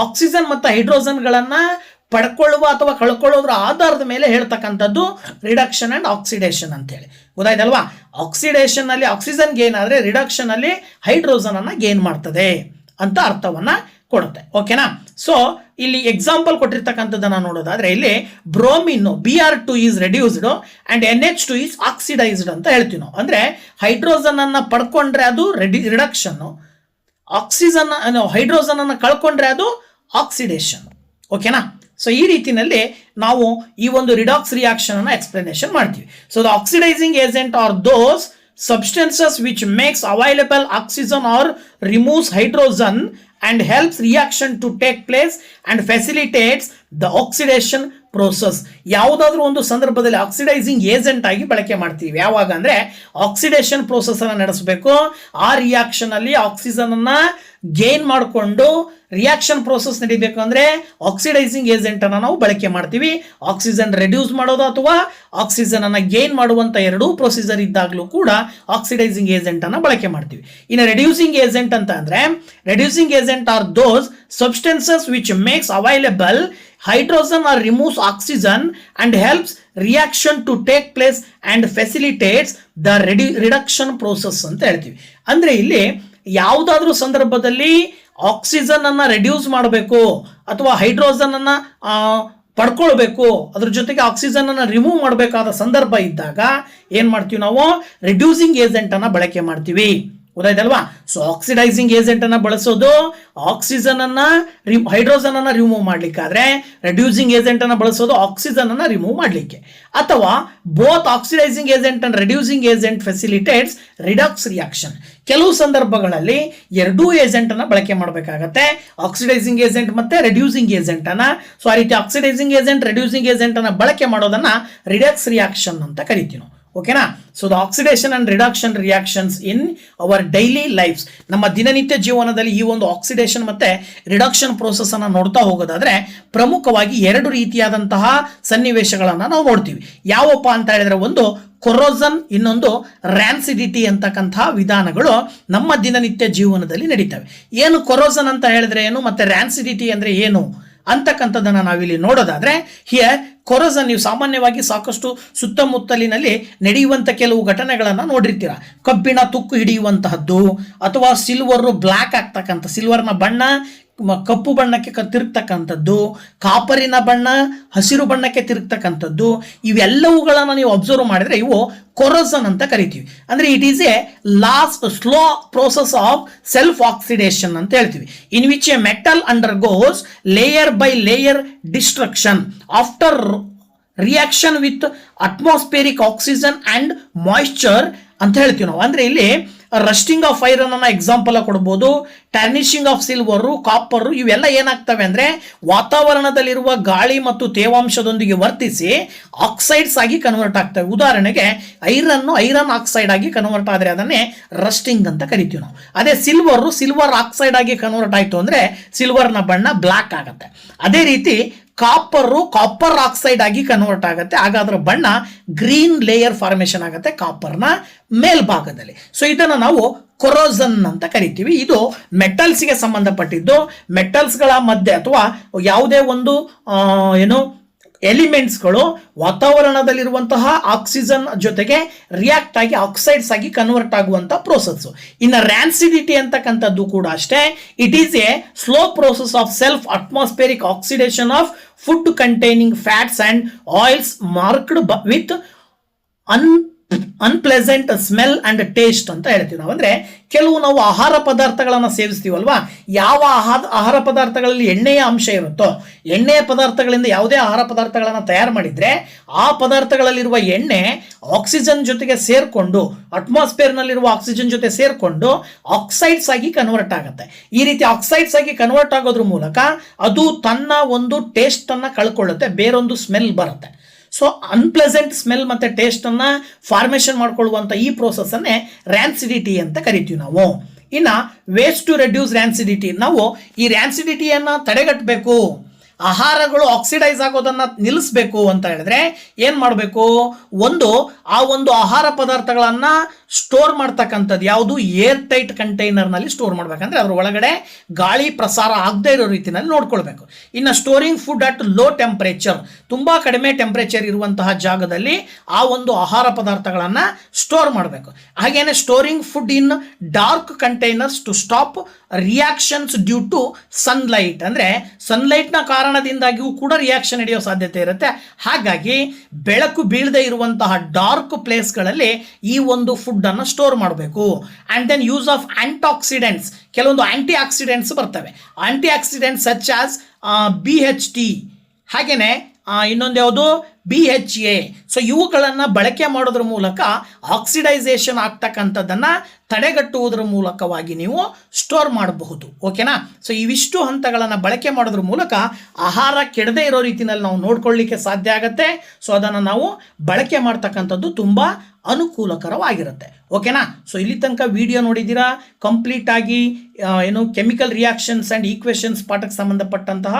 ಆಕ್ಸಿಜನ್ ಮತ್ತು ಹೈಡ್ರೋಜನ್ಗಳನ್ನ ಪಡ್ಕೊಳ್ಳುವ ಅಥವಾ ಕಳ್ಕೊಳ್ಳೋದ್ರ ಆಧಾರದ ಮೇಲೆ ಹೇಳ್ತಕ್ಕಂಥದ್ದು ರಿಡಕ್ಷನ್ ಅಂಡ್ ಆಕ್ಸಿಡೇಷನ್ ಅಂತೇಳಿ. ಗೊತ್ತಾಯ್ತಲ್ವಾ? ಆಕ್ಸಿಡೇಷನ್ ಅಲ್ಲಿ ಆಕ್ಸಿಜನ್ ಗೇನ್ ಆದರೆ ರಿಡಕ್ಷನ್ ಅಲ್ಲಿ ಹೈಡ್ರೋಜನ್ ಅನ್ನ ಗೇನ್ ಮಾಡ್ತದೆ ಅಂತ ಅರ್ಥವನ್ನ ಕೊಡುತ್ತೆ. ಓಕೆನಾ? ಸೊ ಇಲ್ಲಿ ಎಕ್ಸಾಂಪಲ್ ಕೊಟ್ಟಿರ್ತಕ್ಕಂಥದ್ದನ್ನ ನೋಡೋದಾದ್ರೆ ಇಲ್ಲಿ bromine Br2 is reduced and NH2 is oxidised ಅಂತ ಹೇಳ್ತೀವಿ ನಾವು. ಅಂದ್ರೆ ಹೈಡ್ರೋಜನ್ ಅನ್ನ ಪಡ್ಕೊಂಡ್ರೆ ಅದು ರಿಡಕ್ಷನ್, ಆಕ್ಸಿಜನ್ ಹೈಡ್ರೋಜನ್ ಅನ್ನ ಕಳ್ಕೊಂಡ್ರೆ ಅದು ಆಕ್ಸಿಡೇಷನ್. ಓಕೆನಾ? ಸೊ ಈ ರೀತಿಯಲ್ಲಿ ನಾವು ಈ ಒಂದು ರಿಡಾಕ್ಸ್ ರಿಯಾಕ್ಷನ್ ಅನ್ನ ಎಕ್ಸ್ಪ್ಲನೇಷನ್ ಮಾಡ್ತೀವಿ. So the oxidising agent are those substances which makes available oxygen or removes hydrogen and helps reaction to take place and facilitates the oxidation process. ಯಾವುದಾದ್ರೂ ಒಂದು ಸಂದರ್ಭದಲ್ಲಿ ಆಕ್ಸಿಡೈಸಿಂಗ್ ಏಜೆಂಟ್ ಆಗಿ ಬಳಕೆ ಮಾಡ್ತೀವಿ. ಯಾವಾಗ ಅಂದರೆ ಆಕ್ಸಿಡೇಷನ್ ಪ್ರೋಸೆಸ್ ಅನ್ನು ನಡೆಸಬೇಕು, ಆ ರಿಯಾಕ್ಷನ್ ಅಲ್ಲಿ ಆಕ್ಸಿಜನ್ ಅನ್ನ ಗೇನ್ ಮಾಡಿಕೊಂಡು ರಿಯಾಕ್ಷನ್ ಪ್ರೋಸೆಸ್ ನಡೀಬೇಕು ಅಂದರೆ ಆಕ್ಸಿಡೈಸಿಂಗ್ ಏಜೆಂಟ್ ಅನ್ನು ನಾವು ಬಳಕೆ ಮಾಡ್ತೀವಿ. ಆಕ್ಸಿಜನ್ ರೆಡ್ಯೂಸ್ ಮಾಡೋದು ಅಥವಾ ಆಕ್ಸಿಜನ್ ಅನ್ನ ಗೇನ್ ಮಾಡುವಂತ ಎರಡೂ ಪ್ರೊಸೀಜರ್ ಇದ್ದಾಗಲೂ ಕೂಡ ಆಕ್ಸಿಡೈಸಿಂಗ್ ಏಜೆಂಟ್ ಅನ್ನ ಬಳಕೆ ಮಾಡ್ತೀವಿ. ಇನ್ನು ರೆಡ್ಯೂಸಿಂಗ್ ಏಜೆಂಟ್ ಅಂತ ಅಂದ್ರೆ reducing agent are those substances which makes available hydrogen or removes oxygen and helps reaction to take place and facilitates the reduction process ಅಂತ ಹೇಳ್ತೀವಿ. ಅಂದ್ರೆ ಇಲ್ಲಿ ಯಾವುದಾದ್ರೂ ಸಂದರ್ಭದಲ್ಲಿ ಆಕ್ಸಿಜನ್ ಅನ್ನ ರೆಡ್ಯೂಸ್ ಮಾಡಬೇಕು ಅಥವಾ ಹೈಡ್ರೋಜನ್ ಅನ್ನ ಪಡ್ಕೊಳ್ಬೇಕು, ಅದ್ರ ಜೊತೆಗೆ ಆಕ್ಸಿಜನ್ ಅನ್ನ ರಿಮೂವ್ ಮಾಡಬೇಕಾದ ಸಂದರ್ಭ ಇದ್ದಾಗ ಏನ್ ಮಾಡ್ತೀವಿ ನಾವು, ರೆಡ್ಯೂಸಿಂಗ್ ಏಜೆಂಟ್ ಅನ್ನ ಬಳಕೆ ಮಾಡ್ತೀವಿ. ಗೊತ್ತಾಯ್ತಲ್ವಾ? ಸೊ ಆಕ್ಸಿಡೈಸಿಂಗ್ ಏಜೆಂಟ್ ಅನ್ನ ಬಳಸೋದು ಆಕ್ಸಿಜನ್ ಅನ್ನ ಹೈಡ್ರೋಜನ್ ಅನ್ನ ರಿಮೂವ್ ಮಾಡ್ಲಿಕ್ಕಾದ್ರೆ, ರೆಡ್ಯೂಸಿಂಗ್ ಏಜೆಂಟ್ ಅನ್ನ ಬಳಸೋದು ಆಕ್ಸಿಜನ್ ಅನ್ನ ರಿಮೂವ್ ಮಾಡ್ಲಿಕ್ಕೆ. ಅಥವಾ both oxidising agent and reducing agent facilitates redox reaction. ಕೆಲವು ಸಂದರ್ಭಗಳಲ್ಲಿ ಎರಡೂ ಏಜೆಂಟ್ ಅನ್ನ ಬಳಕೆ ಮಾಡಬೇಕಾಗತ್ತೆ, ಆಕ್ಸಿಡೈಸಿಂಗ್ ಏಜೆಂಟ್ ಮತ್ತೆ ರೆಡ್ಯೂಸಿಂಗ್ ಏಜೆಂಟ್ ಅನ್ನ. ಸೊ ಆ ರೀತಿ ಆಕ್ಸಿಡೈಸಿಂಗ್ ಏಜೆಂಟ್ ರೆಡ್ಯೂಸಿಂಗ್ ಏಜೆಂಟ್ ಅನ್ನ ಬಳಕೆ ಮಾಡೋದನ್ನ ರಿಡಕ್ಸ್ ರಿಯಾಕ್ಷನ್ ಅಂತ ಕರಿತೀವಿ ನಾವು. ಓಕೆನಾ? So the oxidation and reduction reactions in our daily lifes, ನಮ್ಮ ದಿನನಿತ್ಯ ಜೀವನದಲ್ಲಿ ಈ ಒಂದು ಆಕ್ಸಿಡೇಷನ್ ಮತ್ತೆ ರಿಡಕ್ಷನ್ ಪ್ರೋಸೆಸ್ ಅನ್ನ ನೋಡ್ತಾ ಹೋಗೋದಾದ್ರೆ ಪ್ರಮುಖವಾಗಿ ಎರಡು ರೀತಿಯಾದಂತಹ ಸನ್ನಿವೇಶಗಳನ್ನ ನಾವು ನೋಡ್ತೀವಿ. ಯಾವಪ್ಪ ಅಂತ ಹೇಳಿದ್ರೆ, ಒಂದು ಕೊರೋಸನ್, ಇನ್ನೊಂದು ರ್ಯಾನ್ಸಿಡಿಟಿ ಅಂತಕ್ಕಂತಹ ವಿಧಾನಗಳು ನಮ್ಮ ದಿನನಿತ್ಯ ಜೀವನದಲ್ಲಿ ನಡೀತವೆ. ಏನು ಕೊರೋಸನ್ ಅಂತ ಹೇಳಿದ್ರೆ ಏನು, ಮತ್ತೆ ರ್ಯಾನ್ಸಿಡಿಟಿ ಅಂದ್ರೆ ಏನು ಅಂತಕ್ಕಂಥದ್ದನ್ನು ನಾವಿಲ್ಲಿ ನೋಡೋದಾದ್ರೆ, ಹಿಯರ್ ಕೊರಸನ್ ನೀವು ಸಾಮಾನ್ಯವಾಗಿ ಸಾಕಷ್ಟು ಸುತ್ತಮುತ್ತಲಿನಲ್ಲಿ ನಡೆಯುವಂಥ ಕೆಲವು ಘಟನೆಗಳನ್ನು ನೋಡಿರ್ತೀರ. ಕಬ್ಬಿಣ ತುಕ್ಕು ಹಿಡಿಯುವಂತಹದ್ದು, ಅಥವಾ ಸಿಲ್ವರು ಬ್ಲ್ಯಾಕ್ ಆಗ್ತಕ್ಕಂಥ, ಸಿಲ್ವರ್ನ ಬಣ್ಣ ಕಪ್ಪು ಬಣ್ಣಕ್ಕೆ ತಿರುಗ್ತಕ್ಕಂಥದ್ದು, ಕಾಪರಿನ ಬಣ್ಣ ಹಸಿರು ಬಣ್ಣಕ್ಕೆ ತಿರುಗ್ತಕ್ಕಂಥದ್ದು, ಇವೆಲ್ಲವುಗಳನ್ನು ನೀವು ಅಬ್ಸರ್ವ್ ಮಾಡಿದರೆ ಇವು ಕೊರಸನ್ ಅಂತ ಕರಿತೀವಿ. ಅಂದರೆ it is A slow process of self oxidation ಅಂತ ಹೇಳ್ತೀವಿ. In which A metal undergoes layer by layer destruction after reaction with atmospheric oxygen and moisture ಅಂತ ಹೇಳ್ತೀವಿ ನಾವು. ಅಂದರೆ ಇಲ್ಲಿ ರಸ್ಟಿಂಗ್ ಆಫ್ ಐರನ್ ಅನ್ನ ಎಕ್ಸಾಂಪಲ್ ಕೊಡ್ಬೋದು, ಟರ್ನಿಶಿಂಗ್ ಆಫ್ ಸಿಲ್ವರು, ಕಾಪರು, ಇವೆಲ್ಲ ಏನಾಗ್ತವೆ ಅಂದರೆ ವಾತಾವರಣದಲ್ಲಿರುವ ಗಾಳಿ ಮತ್ತು ತೇವಾಂಶದೊಂದಿಗೆ ವರ್ತಿಸಿ ಆಕ್ಸೈಡ್ಸ್ ಆಗಿ ಕನ್ವರ್ಟ್ ಆಗ್ತವೆ. ಉದಾಹರಣೆಗೆ ಐರನ್ ಆಕ್ಸೈಡ್ ಆಗಿ ಕನ್ವರ್ಟ್ ಆದರೆ ಅದನ್ನೇ ರಸ್ಟಿಂಗ್ ಅಂತ ಕರಿತೀವಿ ನಾವು. ಅದೇ ಸಿಲ್ವರ್ ಆಕ್ಸೈಡ್ ಆಗಿ ಕನ್ವರ್ಟ್ ಆಯಿತು ಅಂದರೆ ಸಿಲ್ವರ್ನ ಬಣ್ಣ ಬ್ಲ್ಯಾಕ್ ಆಗುತ್ತೆ. ಅದೇ ರೀತಿ ಕಾಪರ್ ಆಕ್ಸೈಡ್ ಆಗಿ ಕನ್ವರ್ಟ್ ಆಗುತ್ತೆ, ಆಗ ಅದರ ಬಣ್ಣ ಗ್ರೀನ್ ಲೇಯರ್ ಫಾರ್ಮೇಷನ್ ಆಗುತ್ತೆ ಕಾಪರ್ನ ಮೇಲ್ಭಾಗದಲ್ಲಿ. ಸೊ ಇದನ್ನು ನಾವು ಕೊರೋಸನ್ ಅಂತ ಕರಿತೀವಿ. ಇದು ಮೆಟಲ್ಸ್ಗೆ ಸಂಬಂಧಪಟ್ಟಿದ್ದು. ಮೆಟಲ್ಸ್ಗಳ ಮಧ್ಯೆ ಅಥವಾ ಯಾವುದೇ ಒಂದು ಎಲಿಮೆಂಟ್ಸ್ಗಳು ವಾತಾವರಣದಲ್ಲಿರುವಂತಹ ಆಕ್ಸಿಜನ್ ಜೊತೆಗೆ ರಿಯಾಕ್ಟ್ ಆಗಿ ಆಕ್ಸೈಡ್ಸ್ ಆಗಿ ಕನ್ವರ್ಟ್ ಆಗುವಂಥ ಪ್ರೋಸೆಸ್. ಇನ್ನು ರ್ಯಾನ್ಸಿಡಿಟಿ ಅಂತಕ್ಕಂಥದ್ದು ಕೂಡ ಅಷ್ಟೇ. It is A slow process of self atmospheric oxidation of food containing fats and oils marked with unpleasant smell and taste ಅಂತ ಹೇಳ್ತೀವಿ ನಾವು. ಅಂದರೆ ಕೆಲವು ನಾವು ಆಹಾರ ಪದಾರ್ಥಗಳನ್ನು ಸೇವಿಸ್ತೀವಲ್ವಾ, ಯಾವ ಆಹಾರ ಪದಾರ್ಥಗಳಲ್ಲಿ ಎಣ್ಣೆಯ ಅಂಶ ಇರುತ್ತೋ, ಎಣ್ಣೆಯ ಪದಾರ್ಥಗಳಿಂದ ಯಾವುದೇ ಆಹಾರ ಪದಾರ್ಥಗಳನ್ನು ತಯಾರು ಮಾಡಿದರೆ ಆ ಪದಾರ್ಥಗಳಲ್ಲಿರುವ ಎಣ್ಣೆ ಆಕ್ಸಿಜನ್ ಜೊತೆಗೆ ಸೇರಿಕೊಂಡು, ಅಟ್ಮಾಸ್ಫಿಯರ್ನಲ್ಲಿರುವ ಆಕ್ಸಿಜನ್ ಜೊತೆ ಸೇರಿಕೊಂಡು ಆಕ್ಸೈಡ್ಸ್ ಆಗಿ ಕನ್ವರ್ಟ್ ಆಗುತ್ತೆ. ಈ ರೀತಿ ಆಕ್ಸೈಡ್ಸ್ ಆಗಿ ಕನ್ವರ್ಟ್ ಆಗೋದ್ರ ಮೂಲಕ ಅದು ತನ್ನ ಒಂದು ಟೇಸ್ಟನ್ನು ಕಳ್ಕೊಳ್ಳುತ್ತೆ, ಬೇರೊಂದು ಸ್ಮೆಲ್ ಬರುತ್ತೆ. ಸೊ ಅನ್ಪ್ಲೆಸೆಂಟ್ ಸ್ಮೆಲ್ ಮತ್ತು ಟೇಸ್ಟನ್ನು ಫಾರ್ಮೇಷನ್ ಮಾಡ್ಕೊಳ್ಳುವಂಥ ಈ ಪ್ರೋಸೆಸ್ಸನ್ನೇ ರ್ಯಾನ್ಸಿಡಿಟಿ ಅಂತ ಕರಿತೀವಿ ನಾವು. ಇನ್ನು ವೇಸ್ಟ್ ಟು ರೆಡ್ಯೂಸ್ ರ್ಯಾನ್ಸಿಡಿಟಿ, ನಾವು ಈ ರ್ಯಾನ್ಸಿಡಿಟಿಯನ್ನು ತಡೆಗಟ್ಟಬೇಕು, ಆಹಾರಗಳು ಆಕ್ಸಿಡೈಸ್ ಆಗೋದನ್ನು ನಿಲ್ಲಿಸಬೇಕು ಅಂತ ಹೇಳಿದ್ರೆ ಏನು ಮಾಡಬೇಕು? ಆ ಒಂದು ಆಹಾರ ಪದಾರ್ಥಗಳನ್ನು ಸ್ಟೋರ್ ಮಾಡ್ತಕ್ಕಂಥದ್ದು ಯಾವುದು? ಏರ್ ಟೈಟ್ ಕಂಟೈನರ್ನಲ್ಲಿ ಸ್ಟೋರ್ ಮಾಡಬೇಕಂದ್ರೆ ಅದರ ಒಳಗಡೆ ಗಾಳಿ ಪ್ರಸಾರ ಆಗದೇ ಇರೋ ರೀತಿಯಲ್ಲಿ ನೋಡ್ಕೊಳ್ಬೇಕು. ಇನ್ನು storing food at low temperature, ತುಂಬ ಕಡಿಮೆ ಟೆಂಪರೇಚರ್ ಇರುವಂತಹ ಜಾಗದಲ್ಲಿ ಆ ಒಂದು ಆಹಾರ ಪದಾರ್ಥಗಳನ್ನು ಸ್ಟೋರ್ ಮಾಡಬೇಕು. ಹಾಗೇನೆ storing food in dark containers to stop reactions due to sunlight, ಅಂದರೆ ಸನ್ಲೈಟ್ನ ಕಾರಣದಿಂದಾಗಿಯೂ ಕೂಡ ರಿಯಾಕ್ಷನ್ ನಡೆಯೋ ಸಾಧ್ಯತೆ ಇರುತ್ತೆ. ಹಾಗಾಗಿ ಬೆಳಕು ಬೀಳದೇ ಇರುವಂತಹ ಡಾರ್ಕ್ ಪ್ಲೇಸ್ಗಳಲ್ಲಿ ಈ ಒಂದು ಫುಡ್ಡನ್ನು ಸ್ಟೋರ್ ಮಾಡಬೇಕು. And then use of antioxidants, ಕೆಲವೊಂದು ಆಂಟಿ ಆಕ್ಸಿಡೆಂಟ್ಸ್ ಬರ್ತವೆ. Antioxidants such as BHT, ಹಾಗೆಯೇ ಇನ್ನೊಂದು ಯಾವುದು BHA. ಸೊ ಇವುಗಳನ್ನು ಬಳಕೆ ಮಾಡೋದ್ರ ಮೂಲಕ ಆಕ್ಸಿಡೈಸೇಷನ್ ಆಗ್ತಕ್ಕಂಥದ್ದನ್ನು ತಡೆಗಟ್ಟುವುದರ ಮೂಲಕವಾಗಿ ನೀವು ಸ್ಟೋರ್ ಮಾಡಬಹುದು. ಓಕೆನಾ? ಸೊ ಇವಿಷ್ಟು ಹಂತಗಳನ್ನು ಬಳಕೆ ಮಾಡೋದ್ರ ಮೂಲಕ ಆಹಾರ ಕೆಡದೇ ಇರೋ ರೀತಿಯಲ್ಲಿ ನಾವು ನೋಡ್ಕೊಳ್ಳಿಕ್ಕೆ ಸಾಧ್ಯ ಆಗುತ್ತೆ. ಸೊ ಅದನ್ನು ನಾವು ಬಳಕೆ ಮಾಡ್ತಕ್ಕಂಥದ್ದು ತುಂಬ ಅನುಕೂಲಕರವಾಗಿರುತ್ತೆ. ಓಕೆನಾ? ಸೊ ಇಲ್ಲಿ ತನಕ ವಿಡಿಯೋ ನೋಡಿದ್ದೀರಾ. ಕಂಪ್ಲೀಟ್ ಆಗಿ ಕೆಮಿಕಲ್ ರಿಯಾಕ್ಷನ್ಸ್ ಆ್ಯಂಡ್ ಈಕ್ವೇಷನ್ಸ್ ಪಾಠಕ್ಕೆ ಸಂಬಂಧಪಟ್ಟಂತಹ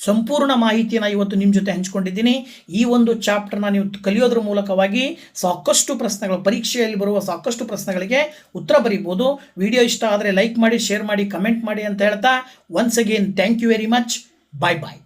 ಸಂಪೂರ್ಣ ಮಾಹಿತಿಯನ್ನು ಇವತ್ತು ನಿಮ್ಮ ಜೊತೆ ಹಂಚ್ಕೊಂಡಿದ್ದೀನಿ. ಈ ಒಂದು ಚಾಪ್ಟರ್ನ ನೀವು ಕಲಿಯೋದ್ರ ಮೂಲಕವಾಗಿ ಸಾಕಷ್ಟು ಪ್ರಶ್ನೆಗಳು, ಪರೀಕ್ಷೆಯಲ್ಲಿ ಬರುವ ಸಾಕಷ್ಟು ಪ್ರಶ್ನೆಗಳಿಗೆ ಉತ್ತರ ಬರೀಬೋದು. ವಿಡಿಯೋ ಇಷ್ಟ ಆದರೆ ಲೈಕ್ ಮಾಡಿ, ಶೇರ್ ಮಾಡಿ, ಕಮೆಂಟ್ ಮಾಡಿ ಅಂತ ಹೇಳ್ತಾ once again thank you very much. Bye bye.